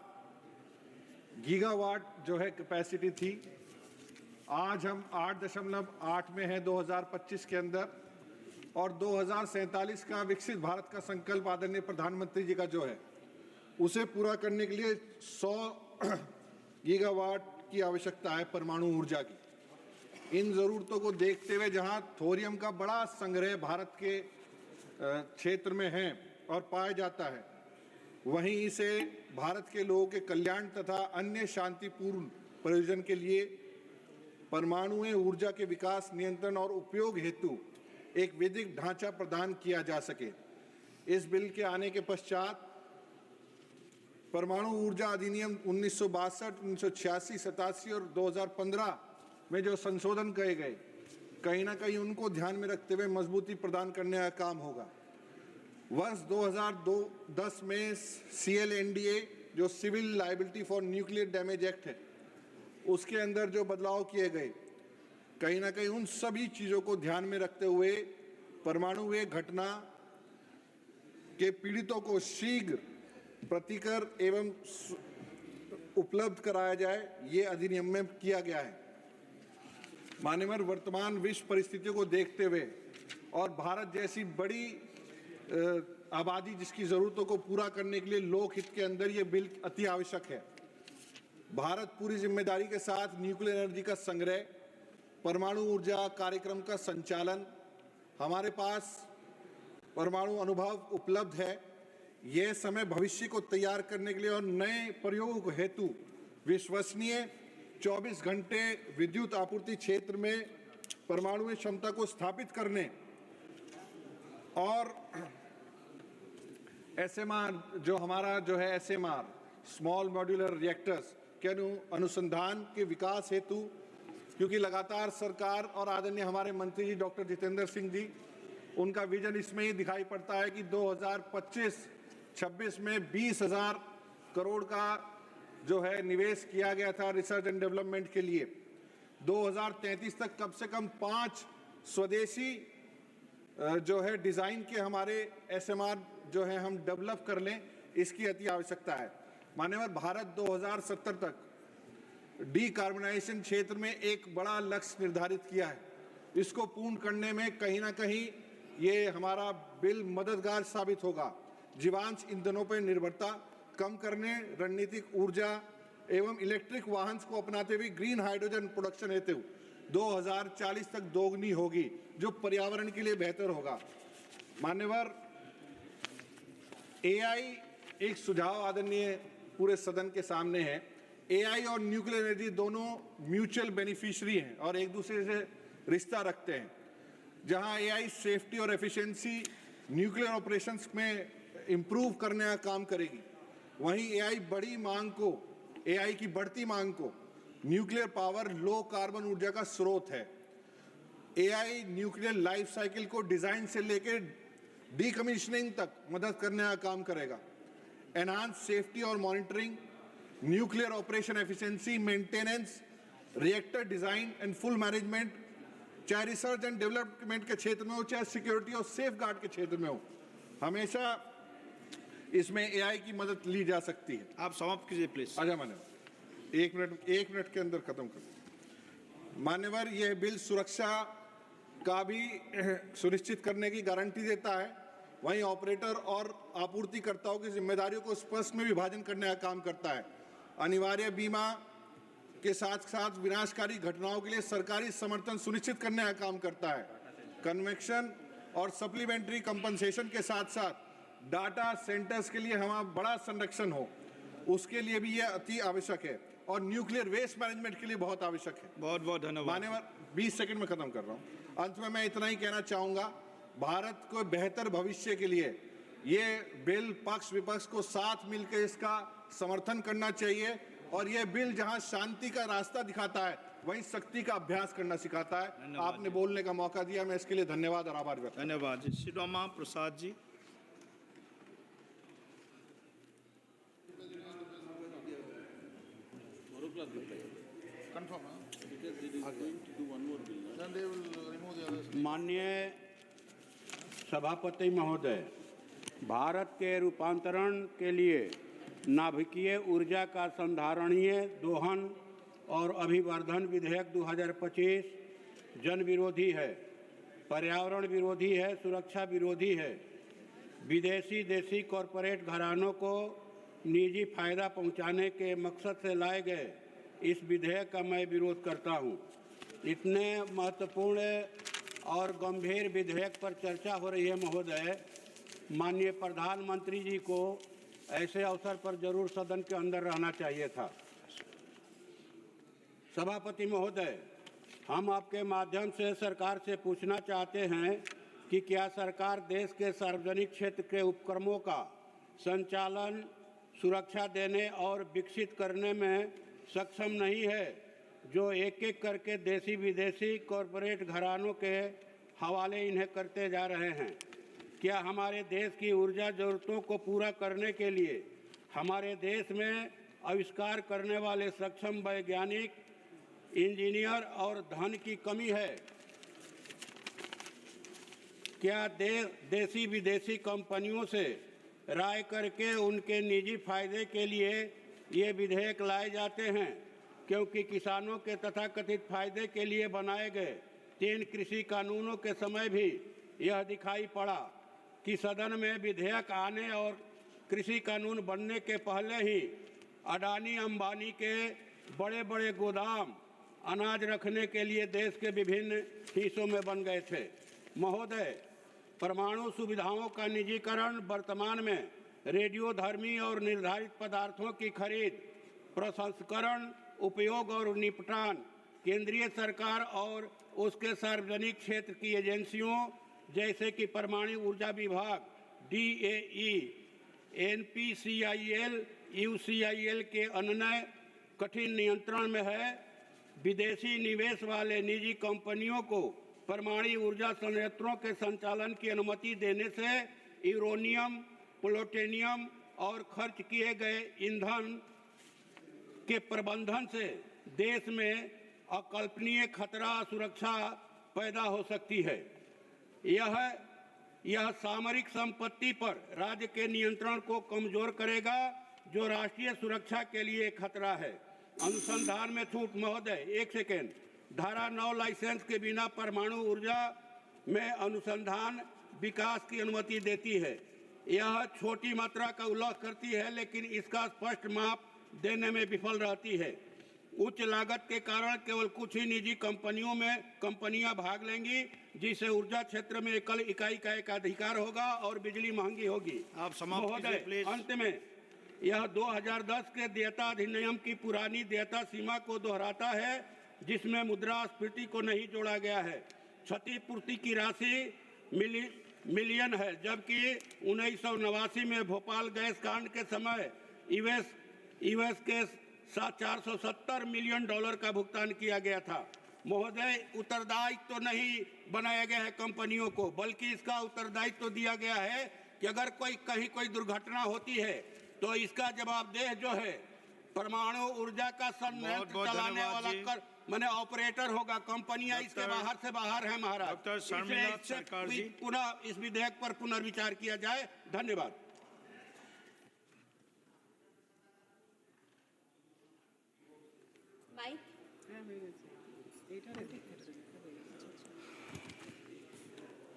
गीगावाट जो है कैपेसिटी थी। आज हम 8.8 में हैं 2025 के अंदर, और 2047 का विकसित भारत का संकल्प आदरणीय प्रधानमंत्री जी का जो है उसे पूरा करने के लिए 100 गीगावाट की आवश्यकता है परमाणु ऊर्जा की। इन ज़रूरतों को देखते हुए जहां थोरियम का बड़ा संग्रह भारत के क्षेत्र में है और पाया जाता है, वहीं इसे भारत के लोगों के कल्याण तथा अन्य शांतिपूर्ण प्रयोजन के लिए परमाणु ऊर्जा के विकास, नियंत्रण और उपयोग हेतु एक विधिक ढांचा प्रदान किया जा सके। इस बिल के आने के पश्चात परमाणु ऊर्जा अधिनियम 1962, 1986, 87 और 2015 में जो संशोधन किए गए, कहीं ना कहीं उनको ध्यान में रखते हुए मजबूती प्रदान करने का काम होगा। वर्ष 2010 में CLNDA जो civil liability for nuclear damage act है, उसके अंदर जो बदलाव किए गए, कहीं ना कहीं उन सभी चीज़ों को ध्यान में रखते हुए परमाणु घटना के पीड़ितों को शीघ्र प्रतिकर एवं उपलब्ध कराया जाए, ये अधिनियम में किया गया है। मान्यवर, वर्तमान विश्व परिस्थितियों को देखते हुए और भारत जैसी बड़ी आबादी जिसकी ज़रूरतों को पूरा करने के लिए लोकहित के अंदर ये बिल अति आवश्यक है। भारत पूरी जिम्मेदारी के साथ न्यूक्लियर एनर्जी का संग्रह, परमाणु ऊर्जा कार्यक्रम का संचालन, हमारे पास परमाणु अनुभव उपलब्ध है। यह समय भविष्य को तैयार करने के लिए और नए प्रयोग हेतु विश्वसनीय 24 घंटे विद्युत आपूर्ति क्षेत्र में परमाणु क्षमता को स्थापित करने और SMR जो हमारा जो है SMR स्मॉल मॉड्यूलर रिएक्टर्स के अनुसंधान के विकास हेतु, क्योंकि लगातार सरकार और आदरणीय हमारे मंत्री जी डॉक्टर जितेंद्र सिंह जी, उनका विजन इसमें ही दिखाई पड़ता है कि 2025-26 में 20,000 करोड़ का जो है निवेश किया गया था रिसर्च एंड डेवलपमेंट के लिए। 2033 तक कम से कम 5 स्वदेशी जो है डिज़ाइन के हमारे SMR जो है हम डेवलप कर लें, इसकी अति आवश्यकता है। मान्यवर, भारत 2070 तक डीकार्बनाइजेशन क्षेत्र में एक बड़ा लक्ष्य निर्धारित किया है। इसको पूर्ण करने में कहीं ना कहीं ये हमारा बिल मददगार साबित होगा। जीवांश ईंधनों पर निर्भरता कम करने, रणनीतिक ऊर्जा एवं इलेक्ट्रिक वाहन को अपनाते हुए ग्रीन हाइड्रोजन प्रोडक्शन हेतु 2040 तक दोगुनी होगी, जो पर्यावरण के लिए बेहतर होगा। मान्यवर, AI एक सुझाव आदरणीय पूरे सदन के सामने है। AI और न्यूक्लियर एनर्जी दोनों म्यूचुअल बेनिफिशियरी हैं और एक दूसरे से रिश्ता रखते हैं। जहां AI सेफ्टी और एफिशिएंसी न्यूक्लियर ऑपरेशंस में इंप्रूव करने का काम करेगी, वहीं AI की बढ़ती मांग को न्यूक्लियर पावर लो कार्बन ऊर्जा का स्रोत है। AI न्यूक्लियर लाइफ साइकिल को डिजाइन से लेकर डीकमीशनिंग तक मदद करने का काम करेगा। एनहांस सेफ्टी और monitoring, nuclear operation efficiency, maintenance, reactor design and full management, चाहे रिसर्च एंड डेवलपमेंट के क्षेत्र में हो, चाहे सिक्योरिटी और सेफ गार्ड के क्षेत्र में हो, हमेशा इसमें एआई की मदद ली जा सकती है। आप समाप्त कीजिए प्लीज। आजा मान्यवर, एक मिनट के अंदर खत्म कर। मान्यवर, यह बिल सुरक्षा का भी सुनिश्चित करने की गारंटी देता है, वहीं ऑपरेटर और आपूर्तिकर्ताओं की जिम्मेदारियों को स्पष्ट में विभाजन करने का काम करता है। अनिवार्य बीमा के साथ साथ विनाशकारी घटनाओं के लिए सरकारी समर्थन सुनिश्चित करने का काम करता है। कन्वेक्शन और सप्लीमेंट्री कंपनसेशन के साथ साथ डाटा सेंटर्स के लिए हमारा बड़ा संरक्षण हो, उसके लिए भी यह अति आवश्यक है, और न्यूक्लियर वेस्ट मैनेजमेंट के लिए बहुत आवश्यक है। बहुत बहुत धन्यवाद। मान्यवर, 20 सेकंड में खत्म कर रहा हूं। अंत में मैं इतना ही कहना चाहूंगा, भारत को बेहतर भविष्य के लिए ये बिल पक्ष विपक्ष को साथ मिलकर इसका समर्थन करना चाहिए, और यह बिल जहां शांति का रास्ता दिखाता है वहीं शक्ति का अभ्यास करना सिखाता है। आपने बोलने का मौका दिया, मैं इसके लिए धन्यवाद और आभार व्यक्त। धन्यवाद। श्रीरामा प्रसाद जी। माननीय सभापति महोदय, भारत के रूपांतरण के लिए नाभिकीय ऊर्जा का संधारणीय दोहन और अभिवर्धन विधेयक 2025 जन विरोधी है, पर्यावरण विरोधी है, सुरक्षा विरोधी है। विदेशी देशी कॉरपोरेट घरानों को निजी फायदा पहुंचाने के मकसद से लाए गए इस विधेयक का मैं विरोध करता हूं। इतने महत्वपूर्ण और गंभीर विधेयक पर चर्चा हो रही है महोदय, माननीय प्रधानमंत्री जी को ऐसे अवसर पर जरूर सदन के अंदर रहना चाहिए था। सभापति महोदय, हम आपके माध्यम से सरकार से पूछना चाहते हैं कि क्या सरकार देश के सार्वजनिक क्षेत्र के उपक्रमों का संचालन, सुरक्षा देने और विकसित करने में सक्षम नहीं है, जो एक एक करके देशी विदेशी कॉरपोरेट घरानों के हवाले इन्हें करते जा रहे हैं। क्या हमारे देश की ऊर्जा जरूरतों को पूरा करने के लिए हमारे देश में आविष्कार करने वाले सक्षम वैज्ञानिक, इंजीनियर और धन की कमी है? क्या देशी विदेशी कंपनियों से राय करके उनके निजी फायदे के लिए ये विधेयक लाए जाते हैं? क्योंकि किसानों के तथाकथित फायदे के लिए बनाए गए 3 कृषि कानूनों के समय भी यह दिखाई पड़ा कि सदन में विधेयक आने और कृषि कानून बनने के पहले ही अडानी अंबानी के बड़े बड़े गोदाम अनाज रखने के लिए देश के विभिन्न हिस्सों में बन गए थे। महोदय, परमाणु सुविधाओं का निजीकरण, वर्तमान में रेडियोधर्मी और निर्धारित पदार्थों की खरीद, प्रसंस्करण, उपयोग और निपटान केंद्रीय सरकार और उसके सार्वजनिक क्षेत्र की एजेंसियों जैसे कि परमाणु ऊर्जा विभाग, DAE, NPCIL, UCIL के अन्य कठिन नियंत्रण में है। विदेशी निवेश वाले निजी कंपनियों को परमाणु ऊर्जा संयंत्रों के संचालन की अनुमति देने से यूरेनियम, प्लूटोनियम और खर्च किए गए ईंधन के प्रबंधन से देश में अकल्पनीय खतरा, सुरक्षा पैदा हो सकती है। यह सामरिक संपत्ति पर राज्य के नियंत्रण को कमजोर करेगा, जो राष्ट्रीय सुरक्षा के लिए खतरा है। अनुसंधान में छूट। महोदय, 1 सेकेंड। धारा 9 लाइसेंस के बिना परमाणु ऊर्जा में अनुसंधान विकास की अनुमति देती है। यह छोटी मात्रा का उल्लेख करती है, लेकिन इसका स्पष्ट माप देने में विफल रहती है। उच्च लागत के कारण केवल कुछ ही निजी कंपनियां भाग लेंगी, जिससे ऊर्जा क्षेत्र में एकल इकाई का एकाधिकार होगा और बिजली महंगी होगी। आप समाप्त कीजिए प्लीज। अंत में यह 2010 के देयता अधिनियम की पुरानी देयता सीमा को दोहराता है, जिसमें मुद्रास्फीति को नहीं जोड़ा गया है। क्षतिपूर्ति की राशि मिलियन है, जबकि 1989 में भोपाल गैस कांड के समय यूएस के साथ $470 मिलियन का भुगतान किया गया था। महोदय, उत्तरदायित्व तो नहीं बनाया गया है कंपनियों को, बल्कि इसका उत्तरदायित्व तो दिया गया है कि अगर कहीं कोई दुर्घटना होती है तो इसका जवाबदेह जो है परमाणु ऊर्जा का संयंत्र चलाने वाला मैंने ऑपरेटर होगा। कंपनियां इसके बाहर से बाहर है महाराज। डॉक्टर शर्मिला सरकार जी, पुनः इस विधेयक पर पुनर्विचार किया जाए। धन्यवाद।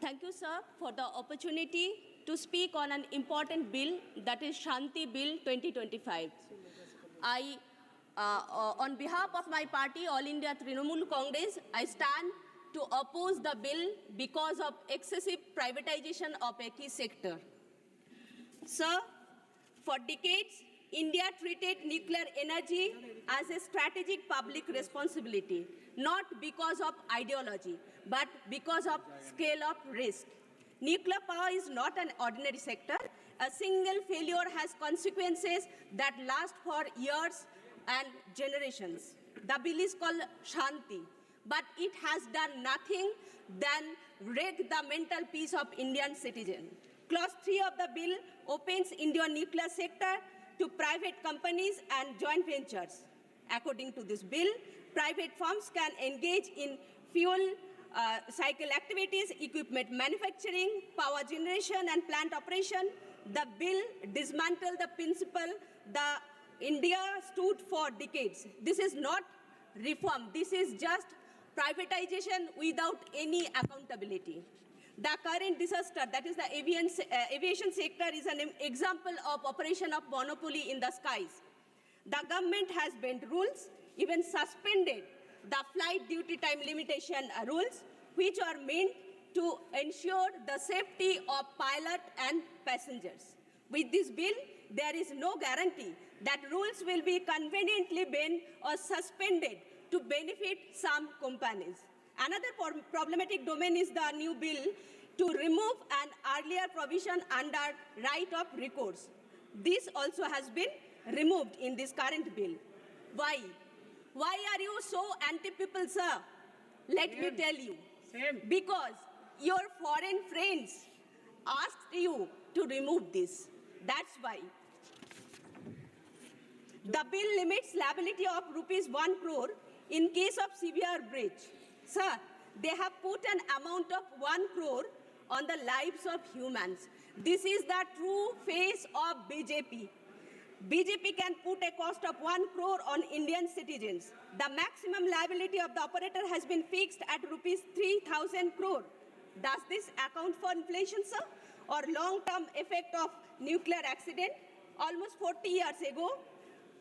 Thank you, sir, for the opportunity to speak on an important bill, that is Shanti Bill 2025. On behalf of my party, All India Trinamool Congress, I stand to oppose the bill because of excessive privatization of a key sector. Sir, for decades, India treated nuclear energy as a strategic public responsibility, not because of ideology, but because of scale of risk. Nuclear power is not an ordinary sector. A single failure has consequences that last for years and generations. The bill is called Shanti, but it has done nothing than wreck the mental peace of Indian citizens. Clause 3 of the bill opens Indian nuclear sector to private companies and joint ventures. According to this bill, private firms can engage in fuel cycle activities, equipment manufacturing, power generation, and plant operation. The bill dismantled the principle that India stood for decades. This is not reform. This is just privatization without any accountability. The current disaster, that is the aviation sector, is an example of operation of monopoly in the skies. The government has bent rules, even suspended the flight duty time limitation rules, which are meant to ensure the safety of pilot and passengers. With this bill, there is no guarantee that rules will be conveniently bent or suspended to benefit some companies. Another problematic domain is the new bill to remove an earlier provision under right of recourse. This also has been removed in this current bill. Why? Why are you so anti-people, sir? Let me tell you. Because your foreign friends asked you to remove this. That's why. The bill limits liability of rupees 1 crore in case of severe breach. Sir, they have put an amount of 1 crore on the lives of humans. This is the true face of BJP. BJP can put a cost of 1 crore on Indian citizens. The maximum liability of the operator has been fixed at rupees 3,000 crore. Does this account for inflation, sir? Or long-term effect of nuclear accident? Almost 40 years ago,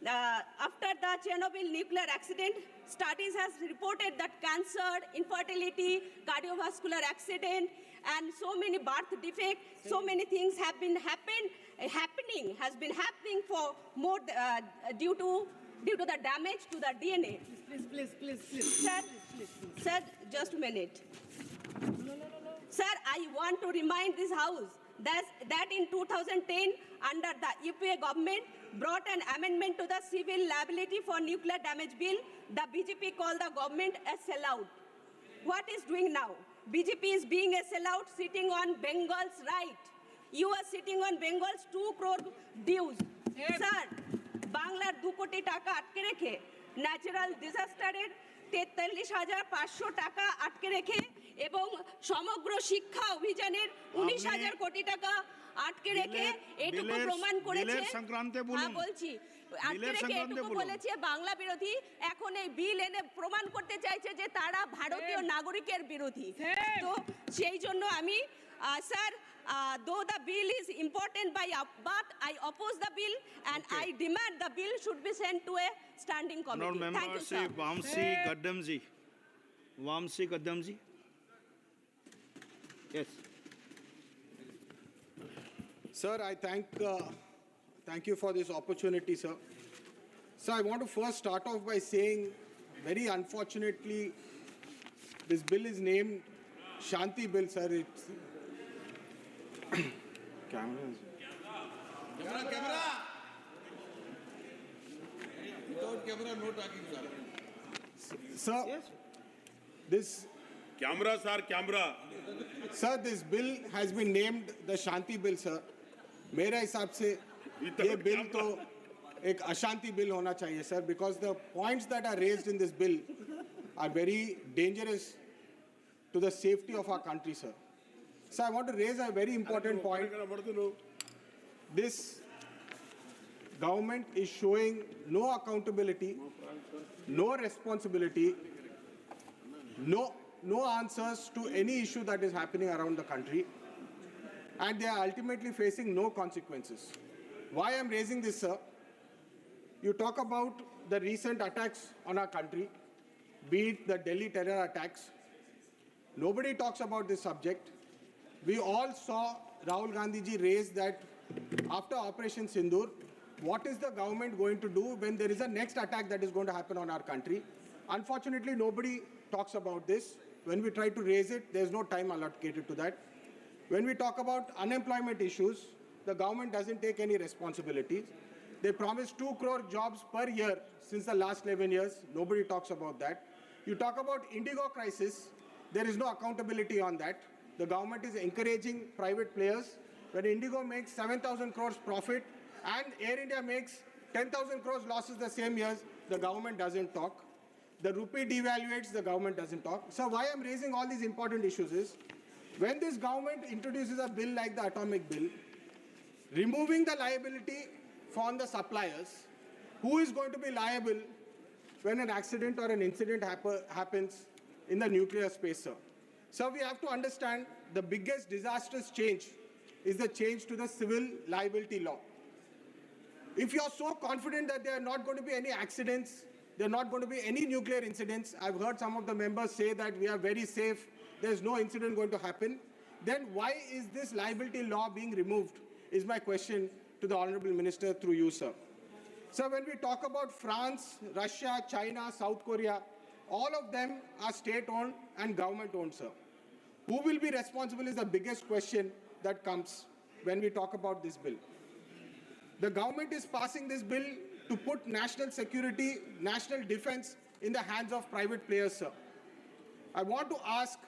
after the Chernobyl nuclear accident, studies has reported that cancer, infertility, cardiovascular accident, and so many birth defects, so many things have been has been happening for more due to the damage to the DNA. Please. Sir, just a minute. Sir, I want to remind this House that in 2010, under the UPA government, brought an amendment to the civil liability for nuclear damage bill. The BJP called the government a sellout. What is doing now? BJP is being a sellout, sitting on Bengal's right. You are sitting on Bengal's 2 crore dues. Sir, Banglar 2 কোটি টাকা আটকে রেখে natural ডিজাস্টারের 43,500 টাকা আটকে রেখে এবং সমগ্র শিক্ষা অভিযানের 19,000 কোটি টাকা আটকে রেখে এটুকু প্রমাণ করেছে। হ্যাঁ বলছি, আটকে রেখে এটুকু বলেছে বাংলা বিরোধী এখন এই বিল এনে প্রমাণ করতে চাইছে যে তারা ভারতীয় নাগরিকের বিরোধী। তো সেই জন্য আমি sir, though the bill is important but I oppose the bill and I demand the bill should be sent to a standing committee. Thank you, sir. Vamsi Gaddamji. Yes. Sir, I thank you for this opportunity, sir. So I want to first start off by saying, very unfortunately, this bill is named Shanti Bill, sir. It's cameras. Camera. Without camera, no talking, sir. Sir, This, Camera, sir, camera. sir, this bill has been named the Shanti Bill, sir. मेरे हिसाब से ये bill तो एक अशांति bill होना चाहिए, sir, because the points that are raised in this bill are very dangerous to the safety of our country, sir. So I want to raise a very important point. This government is showing no accountability, no responsibility, no answers to any issue that is happening around the country, and they are ultimately facing no consequences. Why I'm raising this, sir? You talk about the recent attacks on our country, be it the Delhi terror attacks. Nobody talks about this subject. We all saw Rahul Gandhi ji raise that after Operation Sindoor, what is the government going to do when there is a next attack that is going to happen on our country? Unfortunately, nobody talks about this. When we try to raise it, there's no time allocated to that. When we talk about unemployment issues, the government doesn't take any responsibilities. They promised 2 crore jobs per year since the last 11 years. Nobody talks about that. You talk about Indigo crisis, there is no accountability on that. The government is encouraging private players. When Indigo makes 7,000 crores profit and Air India makes 10,000 crores losses the same years, the government doesn't talk. The rupee devaluates, the government doesn't talk. So why I'm raising all these important issues is, when this government introduces a bill like the atomic bill, removing the liability from the suppliers, who is going to be liable when an accident or an incident happens in the nuclear space, sir? So we have to understand the biggest disastrous change is the change to the civil liability law. If you are so confident that there are not going to be any accidents, there are not going to be any nuclear incidents, I've heard some of the members say that we are very safe, there's no incident going to happen, then why is this liability law being removed, is my question to the Honorable Minister through you, sir. So when we talk about France, Russia, China, South Korea, all of them are state-owned and government-owned, sir. Who will be responsible is the biggest question that comes when we talk about this bill. The government is passing this bill to put national security, national defense in the hands of private players, sir. I want to ask,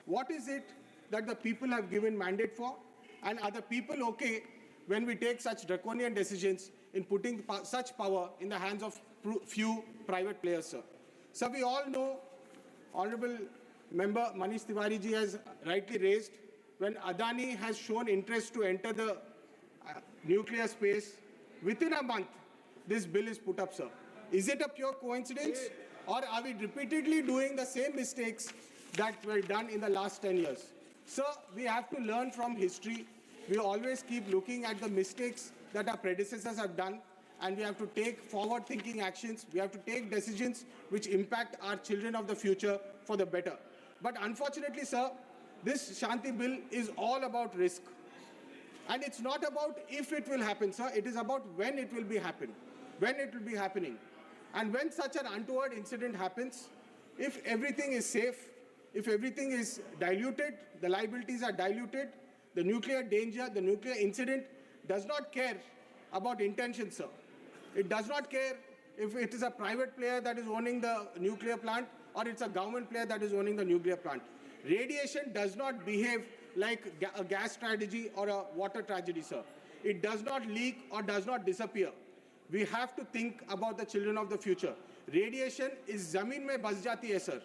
what is it that the people have given mandate for? And are the people okay when we take such draconian decisions in putting such power in the hands of few private players, sir? So we all know, Honorable Member Manish Tiwari ji has rightly raised, when Adani has shown interest to enter the nuclear space, within a month, this bill is put up, sir. Is it a pure coincidence? Or are we repeatedly doing the same mistakes that were done in the last 10 years? Sir, we have to learn from history. We always keep looking at the mistakes that our predecessors have done, and we have to take forward-thinking actions. We have to take decisions which impact our children of the future for the better. But unfortunately, sir, this Shanti Bill is all about risk. And it's not about if it will happen, sir. It is about when it will be happening. And when such an untoward incident happens, if everything is safe, if everything is diluted, the liabilities are diluted, the nuclear danger, the nuclear incident does not care about intention, sir. It does not care if it is a private player that is owning the nuclear plant or it's a government player that is owning the nuclear plant. Radiation does not behave like a gas tragedy or a water tragedy, sir. It does not leak or does not disappear. We have to think about the children of the future. Radiation is zameen mein bas jati hai, sir.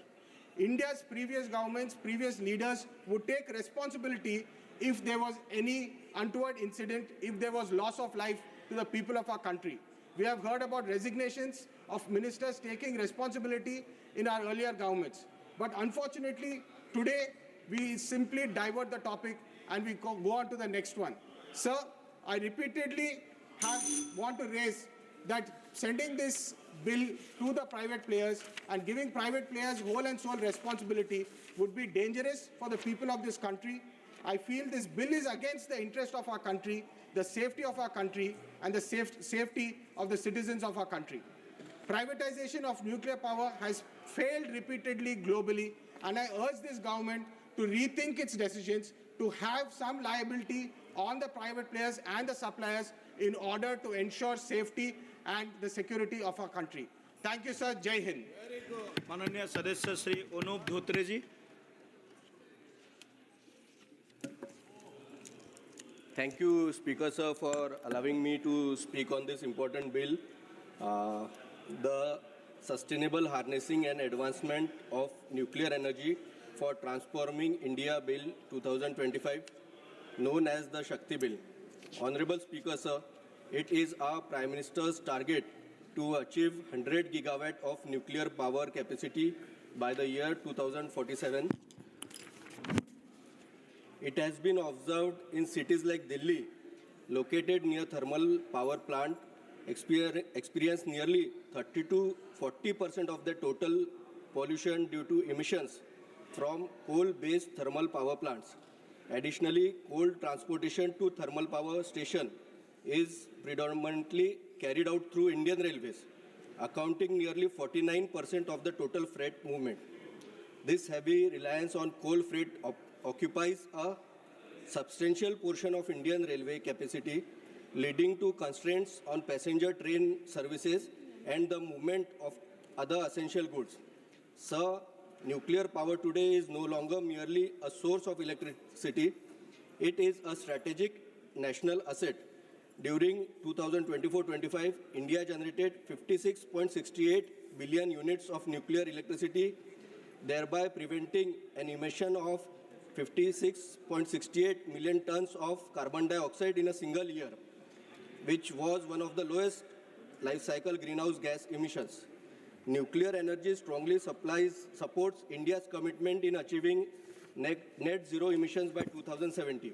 India's previous governments, previous leaders would take responsibility if there was any untoward incident, if there was loss of life to the people of our country. We have heard about resignations of ministers taking responsibility in our earlier governments. But unfortunately, today, we simply divert the topic and we go on to the next one. Sir, I repeatedly want to raise that sending this bill to the private players and giving private players whole and sole responsibility would be dangerous for the people of this country. I feel this bill is against the interest of our country, the safety of our country, and the safety of the citizens of our country. Privatization of nuclear power has failed repeatedly globally, and I urge this government to rethink its decisions, to have some liability on the private players and the suppliers in order to ensure safety and the security of our country. Thank you, sir. Jai Hind. माननीय सदस्य श्री अनूप धोत्रे जी। Thank you, Speaker Sir, for allowing me to speak on this important bill. The Sustainable Harnessing and Advancement of Nuclear Energy for Transforming India Bill 2025, known as the Shakti Bill. Honorable Speaker Sir, it is our Prime Minister's target to achieve 100 gigawatt of nuclear power capacity by the year 2047. It has been observed in cities like Delhi, located near thermal power plant, experience nearly 30 to 40% of the total pollution due to emissions from coal-based thermal power plants. Additionally, coal transportation to thermal power station is predominantly carried out through Indian Railways, accounting nearly 49% of the total freight movement. This heavy reliance on coal freight occupies a substantial portion of Indian railway capacity, leading to constraints on passenger train services and the movement of other essential goods. Sir, nuclear power today is no longer merely a source of electricity, it is a strategic national asset. During 2024-25, India generated 56.68 billion units of nuclear electricity, thereby preventing an emission of 56.68 million tons of carbon dioxide in a single year, which was one of the lowest life cycle greenhouse gas emissions. Nuclear energy strongly supports India's commitment in achieving net zero emissions by 2070.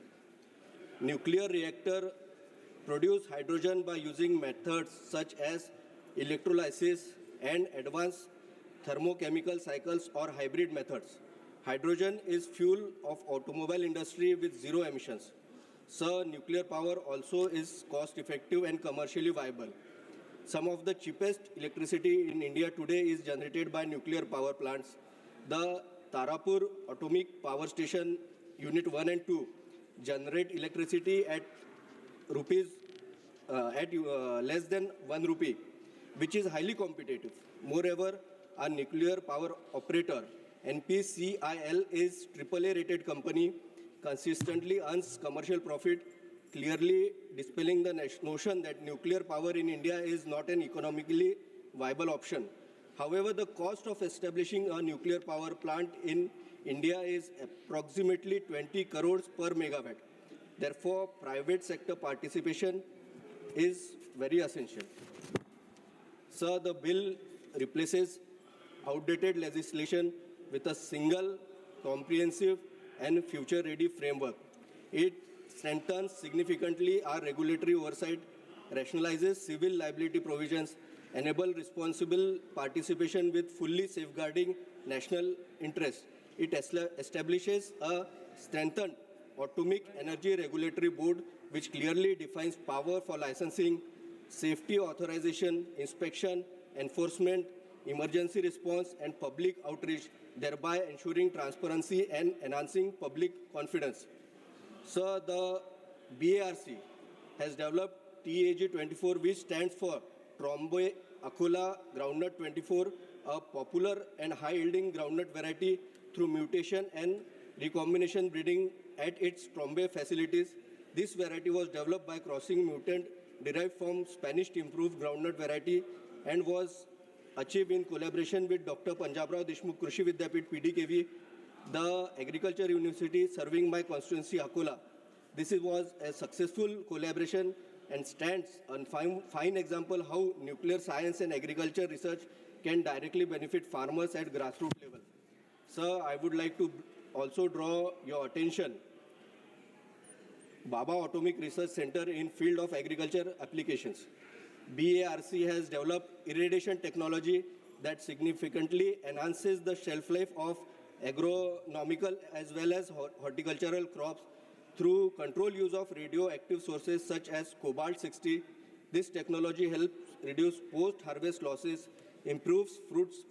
Nuclear reactor produce hydrogen by using methods such as electrolysis and advanced thermochemical cycles or hybrid methods. Hydrogen is fuel of automobile industry with zero emissions. Sir, nuclear power also is cost-effective and commercially viable. Some of the cheapest electricity in India today is generated by nuclear power plants. The Tarapur Atomic Power Station Unit 1 and 2 generate electricity at less than 1 rupee, which is highly competitive. Moreover, our nuclear power operator, NPCIL, is AAA rated company, consistently earns commercial profit, clearly dispelling the notion that nuclear power in India is not an economically viable option. However, the cost of establishing a nuclear power plant in India is approximately 20 crores per megawatt. Therefore, private sector participation is very essential. Sir, the bill replaces outdated legislation with a single, comprehensive and future-ready framework. It strengthens significantly our regulatory oversight, rationalizes civil liability provisions, enable responsible participation with fully safeguarding national interests. It establishes a strengthened Atomic Energy Regulatory Board, which clearly defines power for licensing, safety authorization, inspection, enforcement, emergency response, and public outreach, thereby ensuring transparency and enhancing public confidence. Sir, the BARC has developed TAG24, which stands for Trombe Akola Groundnut 24, a popular and high-yielding groundnut variety through mutation and recombination breeding at its Trombe facilities. This variety was developed by crossing mutant derived from Spanish improved groundnut variety and was achieved in collaboration with Dr. Panjabrao Deshmukh Krishi Vidyapith PDKV, the Agriculture University serving my constituency Akola. This was a successful collaboration and stands a fine example how nuclear science and agriculture research can directly benefit farmers at grassroots level. Sir, I would like to also draw your attention Baba Atomic Research Center in field of agriculture applications. BARC has developed irradiation technology that significantly enhances the shelf life of agronomical as well as horticultural crops through controlled use of radioactive sources such as cobalt-60. This technology helps reduce post-harvest losses, improves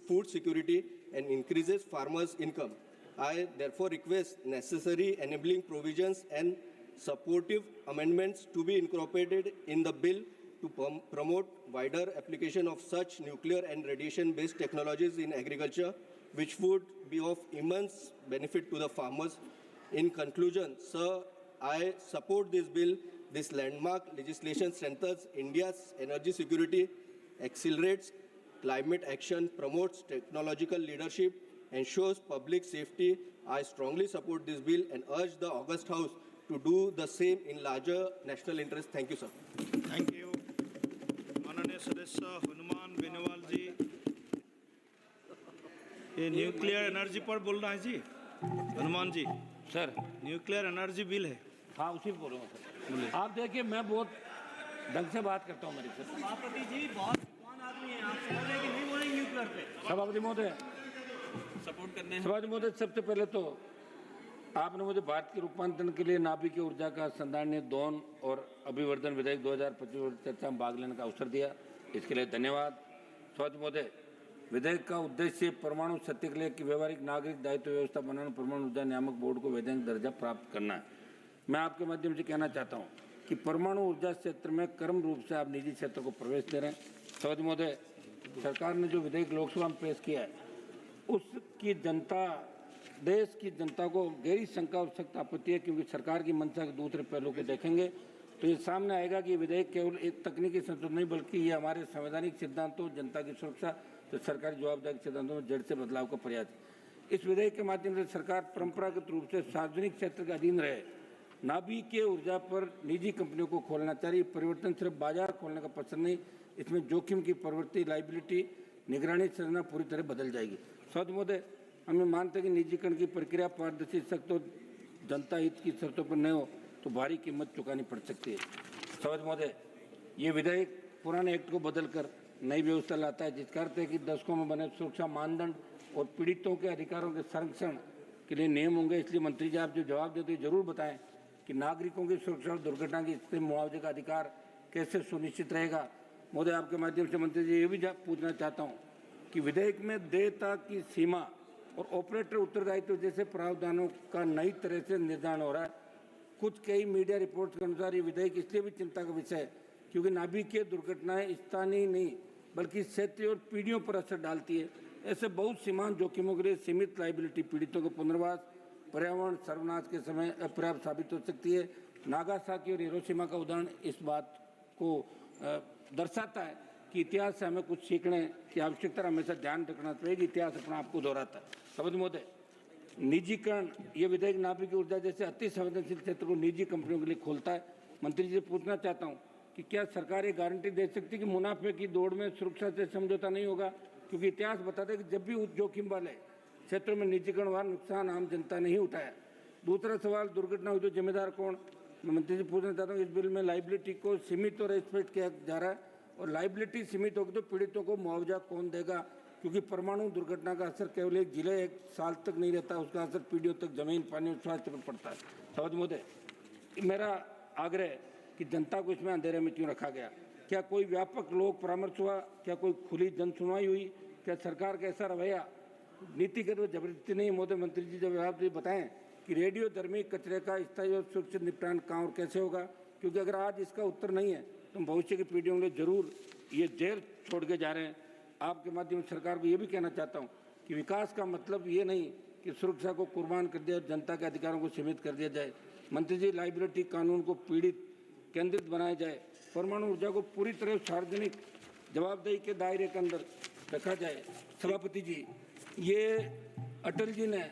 food security, and increases farmers' income. I therefore request necessary enabling provisions and supportive amendments to be incorporated in the bill to promote wider application of such nuclear and radiation-based technologies in agriculture, which would be of immense benefit to the farmers. In conclusion, sir, I support this bill. This landmark legislation strengthens India's energy security, accelerates climate action, promotes technological leadership, ensures public safety. I strongly support this bill and urge the August House to do the same in larger national interest. Thank you, sir. Thank you. माननीय सदस्य हनुमान बेनीवाल जी, ये nuclear energy पर बोल रहा है जी। Hanuman ji sir, nuclear energy bill है। हाँ उसी पे बोल रहा हूँ सर। आप देखिए, मैं बहुत ढंग से बात करता हूँ मेरे से। सभापति जी बहुत कौन आदमी है, आप समझ रहे हैं कि नहीं बोलेंगे न्यूक्लियर पे? सभापति महोदय, सपोर्ट करने सभापति महोदय, सबसे पहले तो आपने मुझे भारत के रूपांतरण के लिए नाभिकीय ऊर्जा का संधारणीय दोहन और अभिवर्धन विधेयक 2025 चर्चा में भाग लेने का अवसर दिया, इसके लिए धन्यवाद। सभापति महोदय, विधेयक का उद्देश्य परमाणु सत्याग्रह की व्यवहारिक नागरिक दायित्व व्यवस्था बनाना, परमाणु ऊर्जा नियामक बोर्ड को वैधानिक दर्जा प्राप्त करना है। मैं आपके माध्यम से कहना चाहता हूँ कि परमाणु ऊर्जा क्षेत्र में क्रम रूप से आप निजी क्षेत्र को प्रवेश दे रहे हैं। सभापति महोदय, सरकार ने जो विधेयक लोकसभा में पेश किया है, उसकी जनता, देश की जनता को गहरी शंका और सख्त आपत्ति है, क्योंकि सरकार की मंशा के दूसरे पहलू को देखेंगे तो ये सामने आएगा कि विधेयक केवल एक तकनीकी संशोधन नहीं, बल्कि ये हमारे संवैधानिक सिद्धांतों, जनता की सुरक्षा, तो सरकारी जवाबदारी सिद्धांतों में जड़ से बदलाव का प्रयास है। इस विधेयक के माध्यम से सरकार परंपरागत रूप से सार्वजनिक क्षेत्र के अधीन रहे नाभिकीय ऊर्जा पर निजी कंपनियों को खोलना चाहिए। परिवर्तन सिर्फ बाजार खोलने का पसंद नहीं, इसमें जोखिम की प्रवृत्ति, लाइबिलिटी, निगरानी संरचना पूरी तरह बदल जाएगी। सभापति महोदय, हमें मानते हैं कि निजीकरण की प्रक्रिया पारदर्शी, सख्त और जनता हित की शर्तों पर न हो तो भारी कीमत चुकानी पड़ सकती है। सभापति महोदय, ये विधेयक पुराने एक्ट को बदलकर नई व्यवस्था लाता है, जिसका अर्थ है कि दशकों में बने सुरक्षा मानदंड और पीड़ितों के अधिकारों के संरक्षण के लिए नियम होंगे। इसलिए मंत्री जी, आप जो जवाब देते हैं जरूर बताएं कि नागरिकों की सुरक्षा और दुर्घटना की स्थिति में मुआवजे का अधिकार कैसे सुनिश्चित रहेगा। महोदय, आपके माध्यम से मंत्री जी ये भी पूछना चाहता हूँ कि विधेयक में देयता की सीमा और ऑपरेटर उत्तरदायित्व जैसे प्रावधानों का नई तरह से निर्धारण हो रहा है। कुछ कई मीडिया रिपोर्ट्स के अनुसार ये विधेयक इसलिए भी चिंता का विषय है क्योंकि नाभिकीय दुर्घटनाएं स्थानीय नहीं बल्कि क्षेत्रीय और पीढ़ियों पर असर डालती है। ऐसे बहुत सीमांत जोखिमों के लिए सीमित लाइबिलिटी पीड़ितों को पुनर्वास, पर्यावरण सर्वनाश के समय अपर्याप्त साबित हो सकती है। नागासाकी और हिरोशिमा का उदाहरण इस बात को दर्शाता है कि इतिहास से हमें कुछ सीखने की आवश्यकता हमेशा ध्यान रखना चाहिए। इतिहास अपने आप को दोहराता है। सभापति महोदय, निजीकरण, ये विधेयक नाभिकीय ऊर्जा जैसे अति संवेदनशील क्षेत्र को निजी कंपनियों के लिए खोलता है। मंत्री जी से पूछना चाहता हूँ कि क्या सरकार ये गारंटी दे सकती है कि मुनाफे की दौड़ में सुरक्षा से समझौता नहीं होगा, क्योंकि इतिहास बताता है कि जब भी उस जोखिम वाले क्षेत्रों में निजीकरण हुआ नुकसान आम जनता ने ही उठाया। दूसरा सवाल, दुर्घटना हुई तो जिम्मेदार कौन? मैं मंत्री जी पूछना चाहता हूँ, इस बिल में लाइबिलिटी को सीमित और स्पष्ट किया जा रहा है और लाइबिलिटी सीमित होगी तो पीड़ितों को मुआवजा कौन देगा? क्योंकि परमाणु दुर्घटना का असर केवल एक जिले, एक साल तक नहीं रहता, उसका असर पीढ़ियों तक जमीन, पानी और स्वास्थ्य पर पड़ता है। सभापति महोदय, मेरा आग्रह है कि जनता को इसमें अंधेरे में क्यों रखा गया? क्या कोई व्यापक लोक परामर्श हुआ? क्या कोई खुली जन सुनवाई हुई? क्या सरकार का ऐसा रवैया नीतिगत व जबरदस्ती नहीं? महोदय मंत्री जी, जब आप ये बताएं कि रेडियो धर्मी कचरे का स्थायी और सुरक्षित निपटान कहाँ और कैसे होगा, क्योंकि अगर आज इसका उत्तर नहीं है तो भविष्य की पीढ़ियों के लिए जरूर ये जेल छोड़ के जा रहे हैं। आपके माध्यम से सरकार को ये भी कहना चाहता हूँ कि विकास का मतलब ये नहीं कि सुरक्षा को कुर्बान कर दिया, जनता के अधिकारों को सीमित कर दिया जाए। मंत्री जी, लाइबिलिटी कानून को पीड़ित केंद्रित बनाया जाए, परमाणु ऊर्जा को पूरी तरह सार्वजनिक जवाबदेही के दायरे के अंदर रखा जाए। सभापति जी, ये अटल जी ने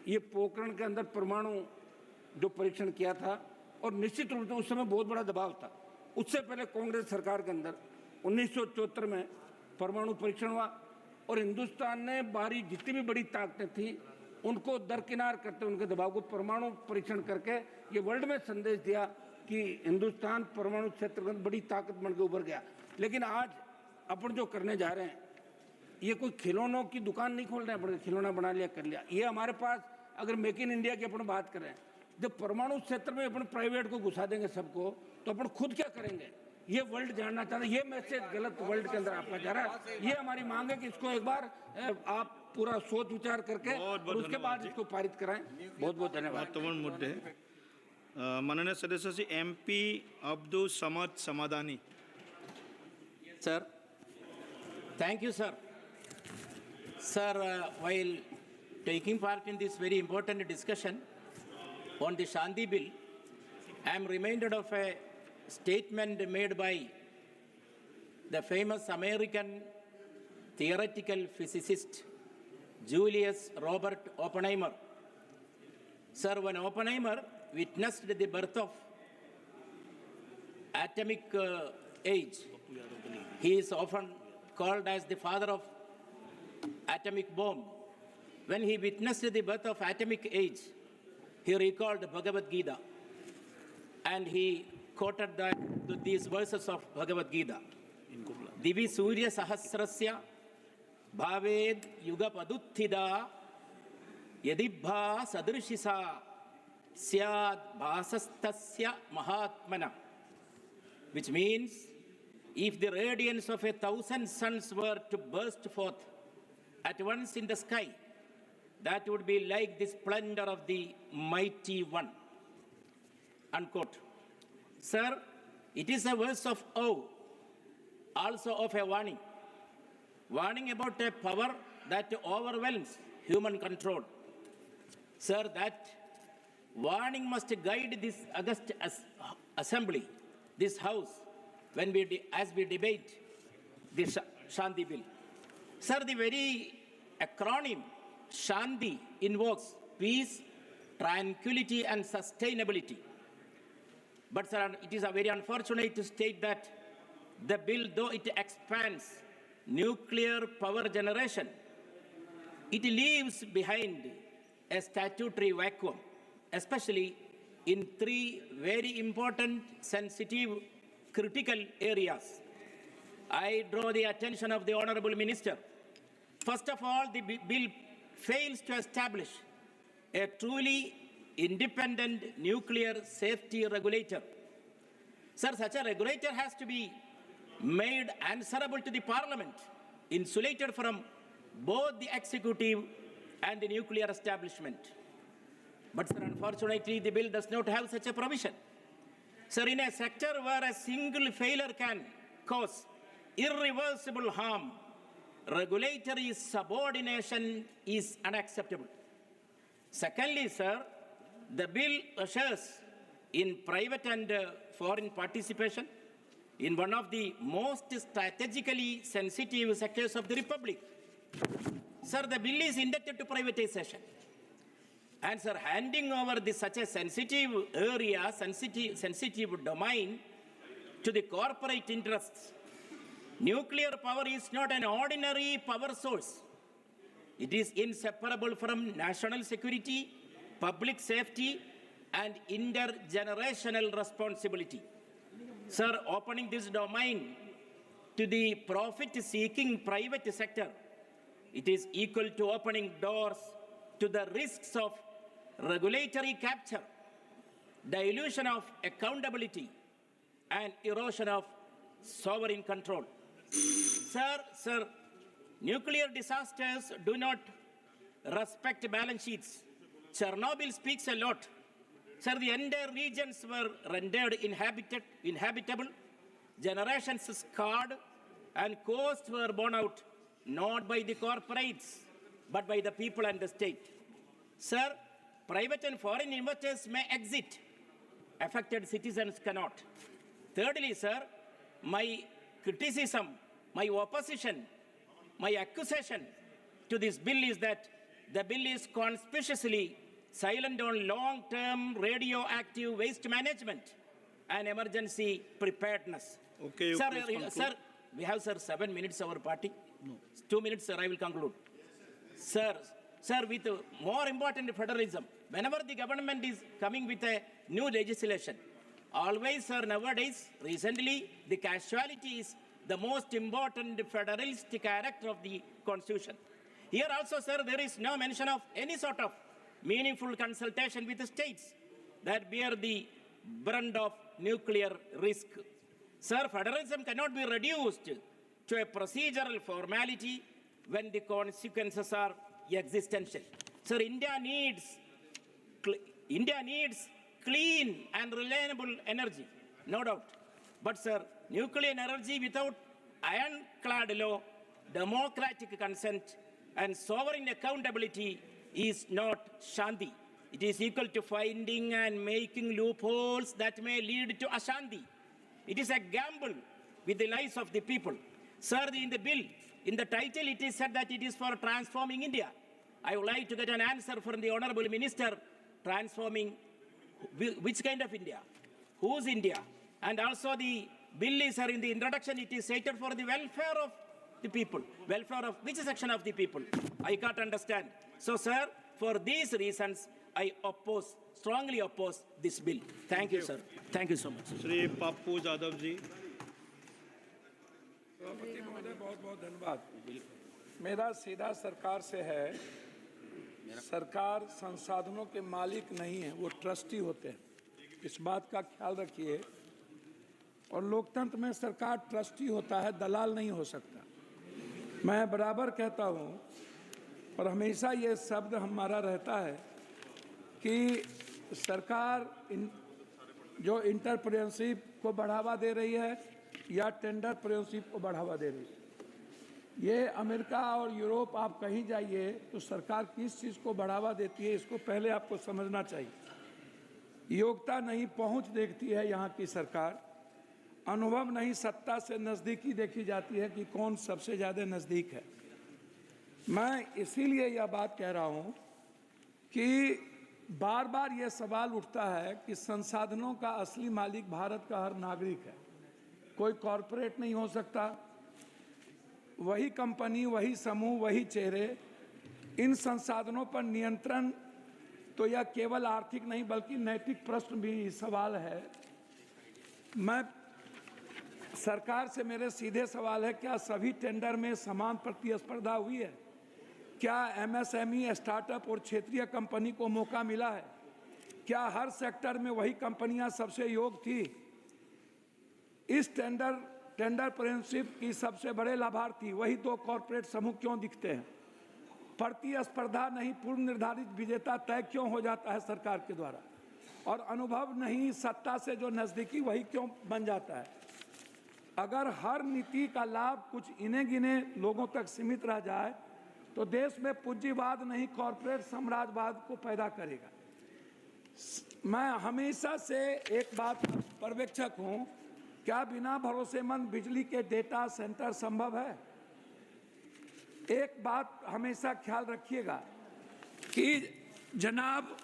ये पोखरण के अंदर परमाणु जो परीक्षण किया था और निश्चित रूप से उस समय बहुत बड़ा दबाव था। उससे पहले कांग्रेस सरकार के अंदर 1974 में परमाणु परीक्षण हुआ और हिंदुस्तान ने बाहरी जितनी भी बड़ी ताकतें थी उनको दरकिनार करते उनके दबाव को परमाणु परीक्षण करके ये वर्ल्ड में संदेश दिया कि हिंदुस्तान परमाणु क्षेत्र में बड़ी ताकत बन के उभर गया। लेकिन आज अपन जो करने जा रहे हैं, ये कोई खिलौनों की दुकान नहीं खोल रहे हैं, अपन खिलौना बना लिया कर लिया। ये हमारे पास अगर मेक इन इंडिया की अपन बात करें, जब परमाणु क्षेत्र में अपन प्राइवेट को घुसा देंगे सबको, तो अपन खुद क्या करेंगे? ये वर्ल्ड जानना चाहता है। ये मैसेज गलत वर्ल्ड के अंदर आपका जा रहा है। ये हमारी मांग है कि इसको एक बार आप पूरा सोच विचार करके और उसके बाद इसको पारित कराएं। बहुत बहुत धन्यवाद। महत्वपूर्ण मुद्दे हैं। माननीय सदस्य Shri MP Abdul Samad समादानी। Sir. Thank you, sir. Sir, while taking part in this very important discussion on the Shanti Bill, I am reminded of a statement made by the famous American theoretical physicist Julius Robert Oppenheimer. Sir, when Oppenheimer witnessed the birth of atomic age, he is often called as the father of atomic bomb. When he witnessed the birth of atomic age, he recalled Bhagavad Gita and he quoted these verses of Bhagavad Gita. Divi Surya Sahasrasya Bhaved Yuga Paduttida Yadibha Sadrishisa Syad Bhasastasya Mahatmana. Which means, if the radiance of 1,000 suns were to burst forth at once in the sky, that would be like the splendor of the mighty one. Unquote. Sir, it is a verse of awe, also of a warning. Warning about a power that overwhelms human control. Sir, that warning must guide this august assembly, this house, when as we debate the Shanti Bill. Sir, the very acronym Shanti invokes peace, tranquility, and sustainability. But sir, it is very unfortunate to state that the bill, though it expands nuclear power generation, it leaves behind a statutory vacuum, especially in 3 very important, sensitive, critical areas. I draw the attention of the Honorable Minister. First of all, the bill fails to establish a truly independent nuclear safety regulator. Sir, such a regulator has to be made answerable to the Parliament, insulated from both the executive and the nuclear establishment. But sir, unfortunately, the bill does not have such a provision. Sir, in a sector where a single failure can cause irreversible harm, regulatory subordination is unacceptable. Secondly, sir, the bill ushers in private and foreign participation in one of the most strategically sensitive sectors of the Republic. Sir, the bill is indebted to privatization. And sir, handing over such a sensitive area, sensitive domain to the corporate interests. Nuclear power is not an ordinary power source. It is inseparable from national security, public safety, and intergenerational responsibility. Sir, opening this domain to the profit-seeking private sector, it is equal to opening doors to the risks of regulatory capture, dilution of accountability, and erosion of sovereign control. Sir, nuclear disasters do not respect balance sheets. Chernobyl speaks a lot. Sir, the entire regions were rendered inhabitable, generations scarred, and costs were borne out not by the corporates, but by the people and the state. Sir, private and foreign investors may exit. Affected citizens cannot. Thirdly, sir, my criticism, my opposition, my accusation to this bill is that the bill is conspicuously silent on long-term radioactive waste management and emergency preparedness. Okay, sir, we have, sir, 7 minutes our party. No. 2 minutes, sir, I will conclude. Sir, with more important federalism, whenever the government is coming with a new legislation, always, sir, nowadays, recently, the casualty is the most important federalist character of the Constitution. Here also, sir, there is no mention of any sort of meaningful consultation with the states that bear the brunt of nuclear risk. Sir, federalism cannot be reduced to a procedural formality when the consequences are existential. Sir, India needs clean and reliable energy, no doubt. But sir, nuclear energy without ironclad law, democratic consent, and sovereign accountability is not Shanti. It is equal to finding and making loopholes that may lead to Ashanti. It is a gamble with the lives of the people. Sir, in the bill, in the title, it is said that it is for transforming India. I would like to get an answer from the Honorable Minister, transforming which kind of India? Whose India? And also the bill is, sir, in the introduction, it is stated for the welfare of the people. Welfare of which section of the people? I can't understand. So, sir, for these reasons, I strongly oppose this bill. Thank you, sir. Thank you so much. Shri Pappu Yadav ji. सभापति महोदय, बहुत बहुत धन्यवाद। मेरा सीधा सरकार से है। सरकार संसाधनों के मालिक नहीं है, वो ट्रस्टी होते हैं। इस बात का ख्याल रखिए। और लोकतंत्र में सरकार ट्रस्टी होता है, दलाल नहीं हो सकता। मैं बराबर कहता हूँ और हमेशा ये शब्द हमारा रहता है कि सरकार जो इंटरप्रेन्योरशिप को बढ़ावा दे रही है या टेंडरप्रेन्योरशिप को बढ़ावा दे रही है। ये अमेरिका और यूरोप आप कहीं जाइए तो सरकार किस चीज़ को बढ़ावा देती है, इसको पहले आपको समझना चाहिए। योग्यता नहीं, पहुंच देखती है यहाँ की सरकार। अनुभव नहीं, सत्ता से नज़दीकी देखी जाती है कि कौन सबसे ज़्यादा नज़दीक है। मैं इसीलिए यह बात कह रहा हूँ कि बार बार ये सवाल उठता है कि संसाधनों का असली मालिक भारत का हर नागरिक है, कोई कॉरपोरेट नहीं हो सकता। वही कंपनी, वही समूह, वही चेहरे। इन संसाधनों पर नियंत्रण तो यह केवल आर्थिक नहीं बल्कि नैतिक प्रश्न भी सवाल है। मैं सरकार से मेरे सीधे सवाल है, क्या सभी टेंडर में समान प्रतिस्पर्धा हुई है? क्या एमएसएमई, स्टार्टअप और क्षेत्रीय कंपनी को मौका मिला है? क्या हर सेक्टर में वही कंपनियां सबसे योग्य थी? इस टेंडरप्रेन्योरशिप की सबसे बड़े लाभार्थी वही दो कॉरपोरेट समूह क्यों दिखते हैं? प्रतिस्पर्धा नहीं, पूर्व निर्धारित विजेता तय क्यों हो जाता है सरकार के द्वारा? और अनुभव नहीं, सत्ता से जो नज़दीकी वही क्यों बन जाता है? अगर हर नीति का लाभ कुछ इन्हें गिने लोगों तक सीमित रह जाए तो देश में पूंजीवाद नहीं, कॉरपोरेट साम्राज्यवाद को पैदा करेगा। मैं हमेशा से एक बात पर्यवेक्षक हूं, क्या बिना भरोसेमंद बिजली के डेटा सेंटर संभव है? एक बात हमेशा ख्याल रखिएगा कि जनाब,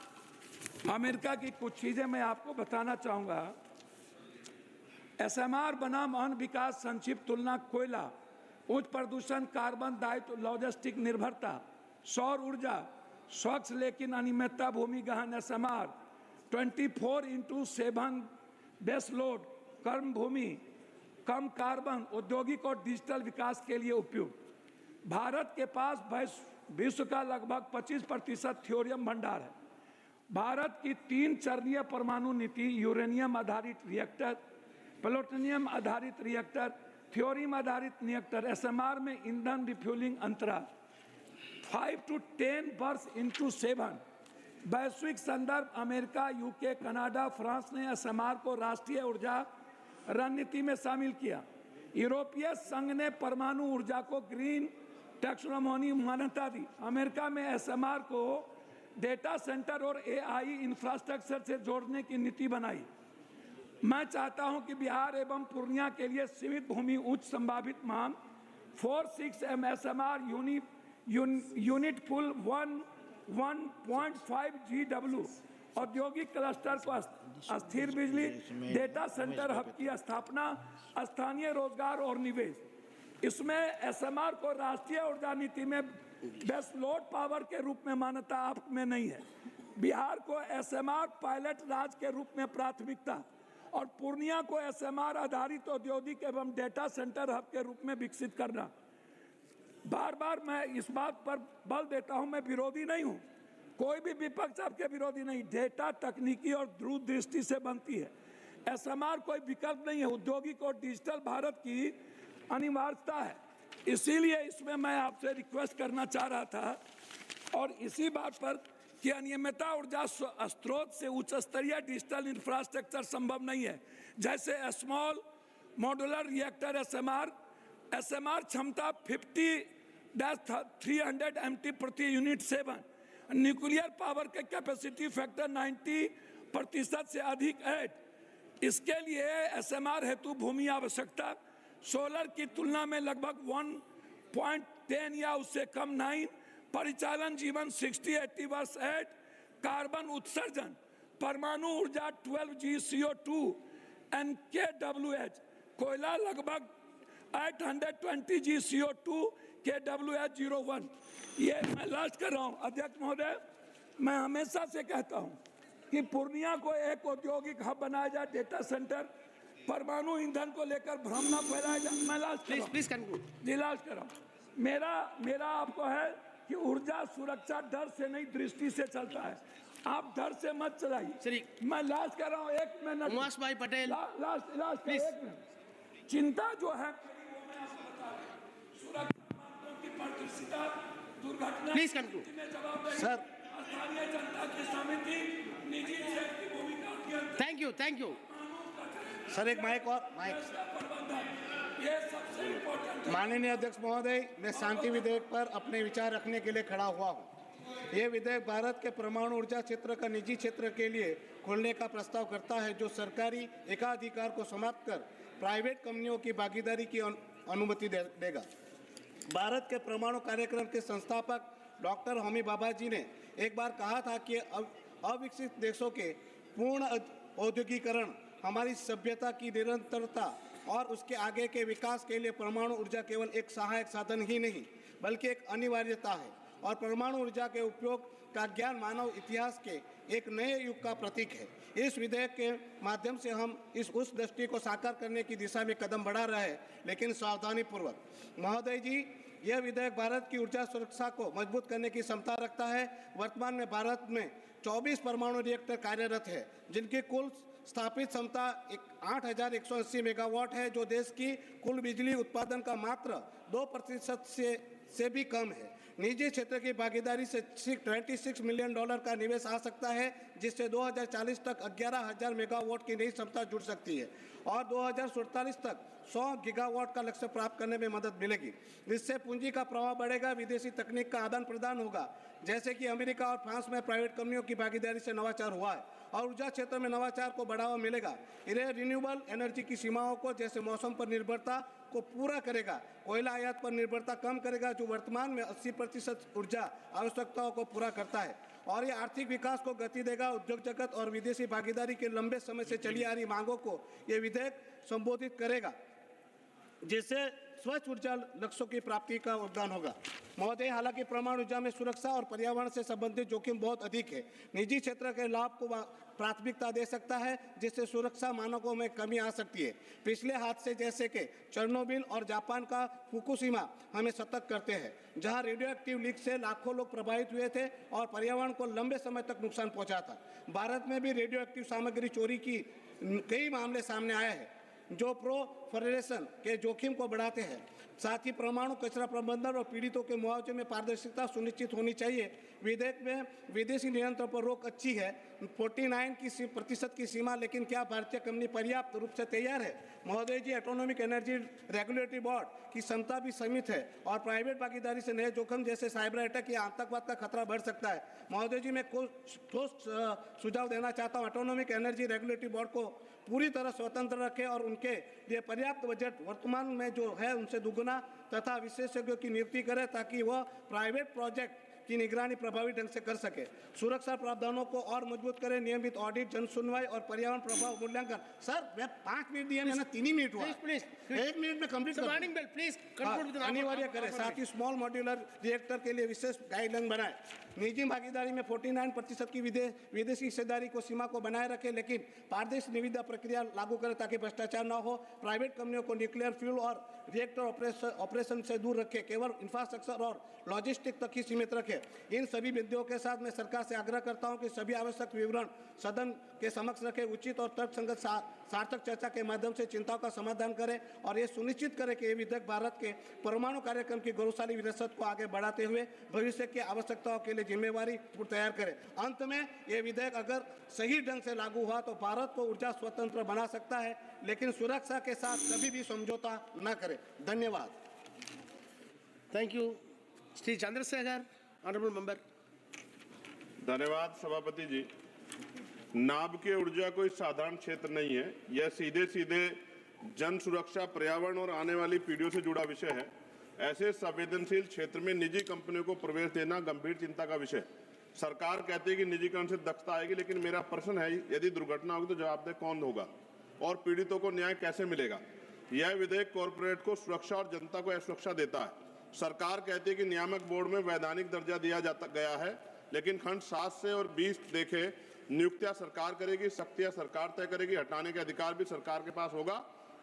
अमेरिका की कुछ चीजें मैं आपको बताना चाहूंगा। एसएमआर बनाम अन विकास, संक्षिप्त तुलना, कोयला, उच्च प्रदूषण, कार्बन दायित्व, लॉजिस्टिक निर्भरता, सौर ऊर्जा, स्वच्छ लेकिन अनियमितता, भूमि गहन, एसएमआर, 24/7 बेस लोड, कर्म भूमि, कम कार्बन, औद्योगिक और डिजिटल विकास के लिए उपयुक्त। भारत के पास विश्व का लगभग 25% थ्योरियम भंडार है। भारत की 3 चरणीय परमाणु नीति, यूरेनियम आधारित रिएक्टर, प्लूटोनियम आधारित रिएक्टर, थ्योरियम आधारित रिएक्टर, एसएमआर में ईंधन रिफ्यूलिंग अंतराल 5 to 10 वर्ष into 7। वैश्विक संदर्भ, अमेरिका, यूके, कनाडा, फ्रांस ने एसएमआर को राष्ट्रीय ऊर्जा रणनीति में शामिल किया। यूरोपीय संघ ने परमाणु ऊर्जा को ग्रीन टैक्सोनॉमी मान्यता दी। अमेरिका में एसएमआर को डेटा सेंटर और एआई इंफ्रास्ट्रक्चर से जोड़ने की नीति बनाई। मैं चाहता हूं कि बिहार एवं पूर्णिया के लिए सीमित भूमि उच्च संभावित मांग 4-6 एसएमआर यूनिट पुल 1.5 GW, औद्योगिक क्लस्टर को अस्थिर बिजली, डेटा सेंटर हब की स्थापना, स्थानीय रोजगार और निवेश। इसमें एसएमआर को राष्ट्रीय ऊर्जा नीति में बेस्ट लोड पावर के रूप में मान्यता आप में नहीं है। बिहार को एसएमआर पायलट राज्य के रूप में प्राथमिकता और पूर्णिया को एसएमआर आधारित औद्योगिक एवं डेटा सेंटर हब के रूप में विकसित करना। बार बार मैं इस बात पर बल देता हूं, मैं विरोधी नहीं हूं, कोई भी विपक्ष आपके विरोधी नहीं। डेटा तकनीकी और दूरदृष्टि से बनती है। एसएमआर कोई विकल्प नहीं है, औद्योगिक और डिजिटल भारत की अनिवार्यता है। इसीलिए इसमें मैं आपसे रिक्वेस्ट करना चाह रहा था और इसी बात पर कि अनियमितता ऊर्जा स्रोत से उच्च स्तरीय डिजिटल इंफ्रास्ट्रक्चर संभव नहीं है, जैसे small modular reactor ASMR, SMR क्षमता 50-300 MT प्रति यूनिट 7, न्यूक्लियर पावर के कैपेसिटी फैक्टर 90% से अधिक 8। इसके लिए SMR हेतु भूमि आवश्यकता सोलर की तुलना में लगभग 1.10 या उससे कम 9, परिचालन जीवन 60-80 वर्ष 8, कार्बन उत्सर्जन परमाणु ऊर्जा 12G CO2 NKWH, कोयला लगभग 820G CO2 KWH 01। ये मैं लास्ट कर रहा हूँ अध्यक्ष महोदय, मैं हमेशा से कहता हूँ कि पूर्णिया को एक औद्योगिक हब बनाया जाए, डेटा सेंटर, परमाणु ईंधन को लेकर भ्रम न फैलाया जाए। मैं लास्ट कर रहा हूँ। मेरा आपको है कि ऊर्जा सुरक्षा डर से नहीं दृष्टि से चलता है। आप डर से मत चलाइए। मैं लास्ट कर रहा हूँ, 1 मिनट। उमास भाई पटेल लास्ट प्लीज। चिंता जो है दुर्घटना प्लीज कंक्लूड सर। स्थानीय जनता की समिति निजी क्षेत्र की भूमिका, थैंक यू सर। एक माइक और माइक। ये सबसे इम्पोर्टेंट। माननीय अध्यक्ष महोदय, मैं शांति विधेयक पर अपने विचार रखने के लिए खड़ा हुआ हूँ। ये विधेयक भारत के परमाणु ऊर्जा क्षेत्र का निजी क्षेत्र के लिए खोलने का प्रस्ताव करता है, जो सरकारी एकाधिकार को समाप्त कर प्राइवेट कंपनियों की भागीदारी की अनुमति देगा। भारत के परमाणु कार्यक्रम के संस्थापक डॉक्टर होमी भाभा जी ने एक बार कहा था कि अविकसित देशों के पूर्ण औद्योगिकरण हमारी सभ्यता की निरंतरता और उसके आगे के विकास के लिए परमाणु ऊर्जा केवल एक सहायक साधन ही नहीं बल्कि एक अनिवार्यता है, और परमाणु ऊर्जा के उपयोग का ज्ञान मानव इतिहास के एक नए युग का प्रतीक है। इस विधेयक के माध्यम से हम उस दृष्टि को साकार करने की दिशा में कदम बढ़ा रहे हैं, लेकिन सावधानी पूर्वक। महोदय जी, यह विधेयक भारत की ऊर्जा सुरक्षा को मजबूत करने की क्षमता रखता है। वर्तमान में भारत में 24 परमाणु रिएक्टर कार्यरत है, जिनकी कुल स्थापित क्षमता 8,180 मेगावाट है, जो देश की कुल बिजली उत्पादन का मात्र 2% से भी कम है। निजी क्षेत्र की भागीदारी से $26 मिलियन का निवेश आ सकता है, जिससे 2040 तक 11,000 मेगावाट की नई क्षमता जुड़ सकती है और 2047 तक 100 गीगावाट का लक्ष्य प्राप्त करने में मदद मिलेगी। इससे पूंजी का प्रवाह बढ़ेगा, विदेशी तकनीक का आदान प्रदान होगा, जैसे कि अमेरिका और फ्रांस में प्राइवेट कंपनियों की भागीदारी से नवाचार हुआ है, और ऊर्जा क्षेत्र में नवाचार को बढ़ावा मिलेगा। यह रिन्यूएबल एनर्जी की सीमाओं को, जैसे मौसम पर निर्भरता को पूरा करेगा, कोयला आयात पर निर्भरता कम करेगा, जो वर्तमान में 80% ऊर्जा आवश्यकताओं को पूरा करता है, और ये आर्थिक विकास को गति देगा। उद्योग जगत और विदेशी भागीदारी के लंबे समय से चली आ रही मांगों को ये विधेयक संबोधित करेगा, जिससे स्वच्छ ऊर्जा लक्ष्यों की प्राप्ति का योगदान होगा। महोदय, हालांकि परमाणु ऊर्जा में सुरक्षा और पर्यावरण से संबंधित जोखिम बहुत अधिक है। निजी क्षेत्र के लाभ को प्राथमिकता दे सकता है, जिससे सुरक्षा मानकों में कमी आ सकती है। पिछले हादसे जैसे कि चेरनोबिल और जापान का फुकुशिमा हमें सतर्क करते हैं, जहां रेडियो एक्टिव लीक से लाखों लोग प्रभावित हुए थे और पर्यावरण को लंबे समय तक नुकसान पहुंचा था। भारत में भी रेडियो एक्टिव सामग्री चोरी की कई मामले सामने आए हैं, जो प्रोफरेशन के जोखिम को बढ़ाते हैं। साथ ही परमाणु कचरा प्रबंधन और पीड़ितों के मुआवजे में पारदर्शिता सुनिश्चित होनी चाहिए। विधेयक में विदेशी नियंत्रण पर रोक अच्छी है, 49% की सीमा, लेकिन क्या भारतीय कंपनी पर्याप्त रूप से तैयार है? महोदय जी, एटॉमिक एनर्जी रेगुलेटरी बोर्ड की क्षमता भी सीमित है और प्राइवेट भागीदारी से नए जोखिम जैसे साइबर अटैक या आतंकवाद का खतरा बढ़ सकता है। महोदय जी, मैं ठोस सुझाव देना चाहता हूँ, एटॉमिक एनर्जी रेगुलेटरी बोर्ड को पूरी तरह स्वतंत्र रखें और उनके लिए पर्याप्त बजट वर्तमान में जो है उनसे दुगुना तथा विशेषज्ञों की नियुक्ति करें, ताकि वह प्राइवेट प्रोजेक्ट की निगरानी प्रभावी ढंग से कर सके। सुरक्षा प्रावधानों को और मजबूत करें, नियमित ऑडिट, जन सुनवाई और पर्यावरण प्रभाव मूल्यांकन। सर, मैं 5 मिनट दिए ना, 3 ही मिनट हुआ। प्लीज 1 मिनट में कंप्लीट अनिवार्य करें। साथ ही स्मॉल मॉड्यूलर रिएक्टर के लिए विशेष गाइडलाइन बनाए। निजी भागीदारी में 49% की विदेशी हिस्सेदारी को सीमा को बनाए रखें, लेकिन पारदर्शी निविदा प्रक्रिया लागू करें ताकि भ्रष्टाचार न हो। प्राइवेट कंपनियों को न्यूक्लियर फ्यूल और रिएक्टर ऑपरेशन से दूर रखें, केवल इंफ्रास्ट्रक्चर और लॉजिस्टिक तक ही सीमित रखें। सके। इन सभी बिंदुओं के साथ मैं सरकार से आग्रह करता हूं कि सभी आवश्यक विवरण सदन के समक्ष रखे, उचित और तर्कसंगत सार्थक चर्चा के माध्यम से चिंताओं का समाधान करें और ये सुनिश्चित करें कि ये विधेयक भारत के परमाणु कार्यक्रम की गौरवशाली विरासत को आगे बढ़ाते हुए भविष्य की आवश्यकताओं के लिए जिम्मेवारी तैयार करें। अंत में ये विधेयक अगर सही ढंग से लागू हुआ तो भारत को ऊर्जा स्वतंत्र बना सकता है, लेकिन सुरक्षा के साथ कभी भी समझौता न करे। धन्यवाद। Thank you. Shri Chandrashekhar, honourable member. धन्यवाद सभापति जी। नाभिकीय ऊर्जा कोई साधारण क्षेत्र नहीं है, यह सीधे सीधे जन सुरक्षा, पर्यावरण और आने वाली पीढ़ियों से जुड़ा विषय है। ऐसे संवेदनशील क्षेत्र में निजी कंपनियों को प्रवेश देना गंभीर चिंता का विषय। सरकार कहती है कि निजीकरण से दक्षता आएगी, लेकिन मेरा प्रश्न है, यदि दुर्घटना होगी तो जवाबदेह कौन होगा और पीड़ितों को न्याय कैसे मिलेगा? यह विधेयक कॉरपोरेट को सुरक्षा और जनता को असुरक्षा देता है। सरकार कहती है कि नियामक बोर्ड में वैधानिक दर्जा दिया गया है, लेकिन खंड 7 से और 20 देखें, नियुक्तियां सरकार करेगी, शक्तियां सरकार तय करेगी, हटाने के अधिकार भी सरकार के पास होगा।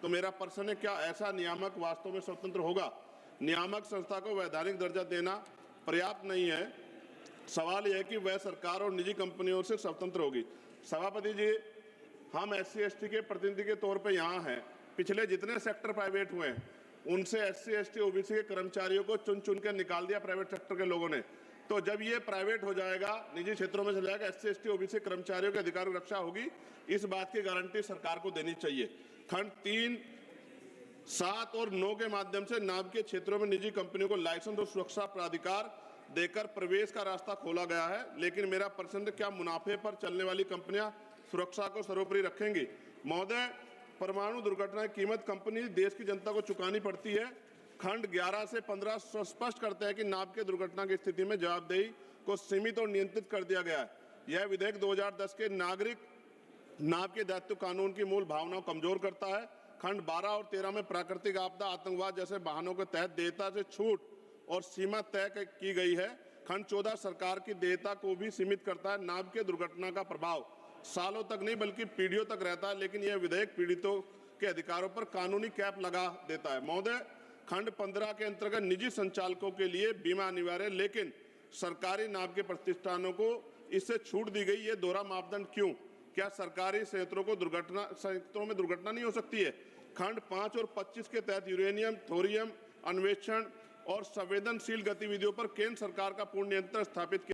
तो मेरा प्रश्न है, क्या ऐसा नियामक वास्तव में स्वतंत्र होगा? नियामक संस्था को वैधानिक दर्जा देना पर्याप्त नहीं है। सवाल यह है कि वह सरकार और निजी कंपनियों से स्वतंत्र होगी। सभापति जी, हम SC/ST के प्रतिनिधि के तौर पे यहाँ हैं। पिछले जितने सेक्टर प्राइवेट हुए हैं उनसे SC/ST OBC के कर्मचारियों को चुन चुन कर निकाल दिया प्राइवेट सेक्टर के लोगों ने। तो जब ये प्राइवेट हो जाएगा, निजी क्षेत्रों में चला जाएगा, SC/ST OBC कर्मचारियों के अधिकार की रक्षा होगी, इस बात की गारंटी सरकार को देनी चाहिए। खंड 3, 7 और 9 के माध्यम से नाभिकीय क्षेत्रों में निजी कंपनियों को लाइसेंस और सुरक्षा प्राधिकार देकर प्रवेश का रास्ता खोला गया है, लेकिन मेरा प्रश्न, क्या मुनाफे पर चलने वाली कंपनियां सुरक्षा को सर्वोपरि रखेंगी? महोदय, परमाणु दुर्घटना की कीमत कंपनी देश की जनता को चुकानी पड़ती है। खंड 11 से 15 स्पष्ट करते हैं कि नाभिकीय दुर्घटना की स्थिति में जवाबदेही को सीमित और नियंत्रित कर दिया गया है। यह विधेयक 2010 के नागरिक नाभिकीय दायित्व कानून की मूल भावना को कमजोर करता है। खंड 12 और 13 में प्राकृतिक आपदा, आतंकवाद जैसे वाहनों के तहत देयता से छूट और सीमा तय की गई है। खंड 14 सरकार की देयता को भी सीमित करता है। नाभिकीय दुर्घटना का प्रभाव सालों तक नहीं बल्कि पीढ़ियों तक रहता है, लेकिन यह विधेयक पीड़ितों के अधिकारों पर कानूनी कैप लगा देता है। महोदय, खंड 15 के अंतर्गत निजी संचालकों के लिए बीमा अनिवार्य है, लेकिन सरकारी नाभिकीय प्रतिष्ठानों को इससे छूट दी गई। ये दोहरा मापदंड क्यों? क्या सरकारी संयंत्रों में दुर्घटना नहीं हो सकती है? खंड 5 और 25 के तहत यूरेनियम, थोरियम अन्वेषण और संवेदनशील गतिविधियों पर केंद्र सरकार का पूर्ण नियंत्रण स्थापित किया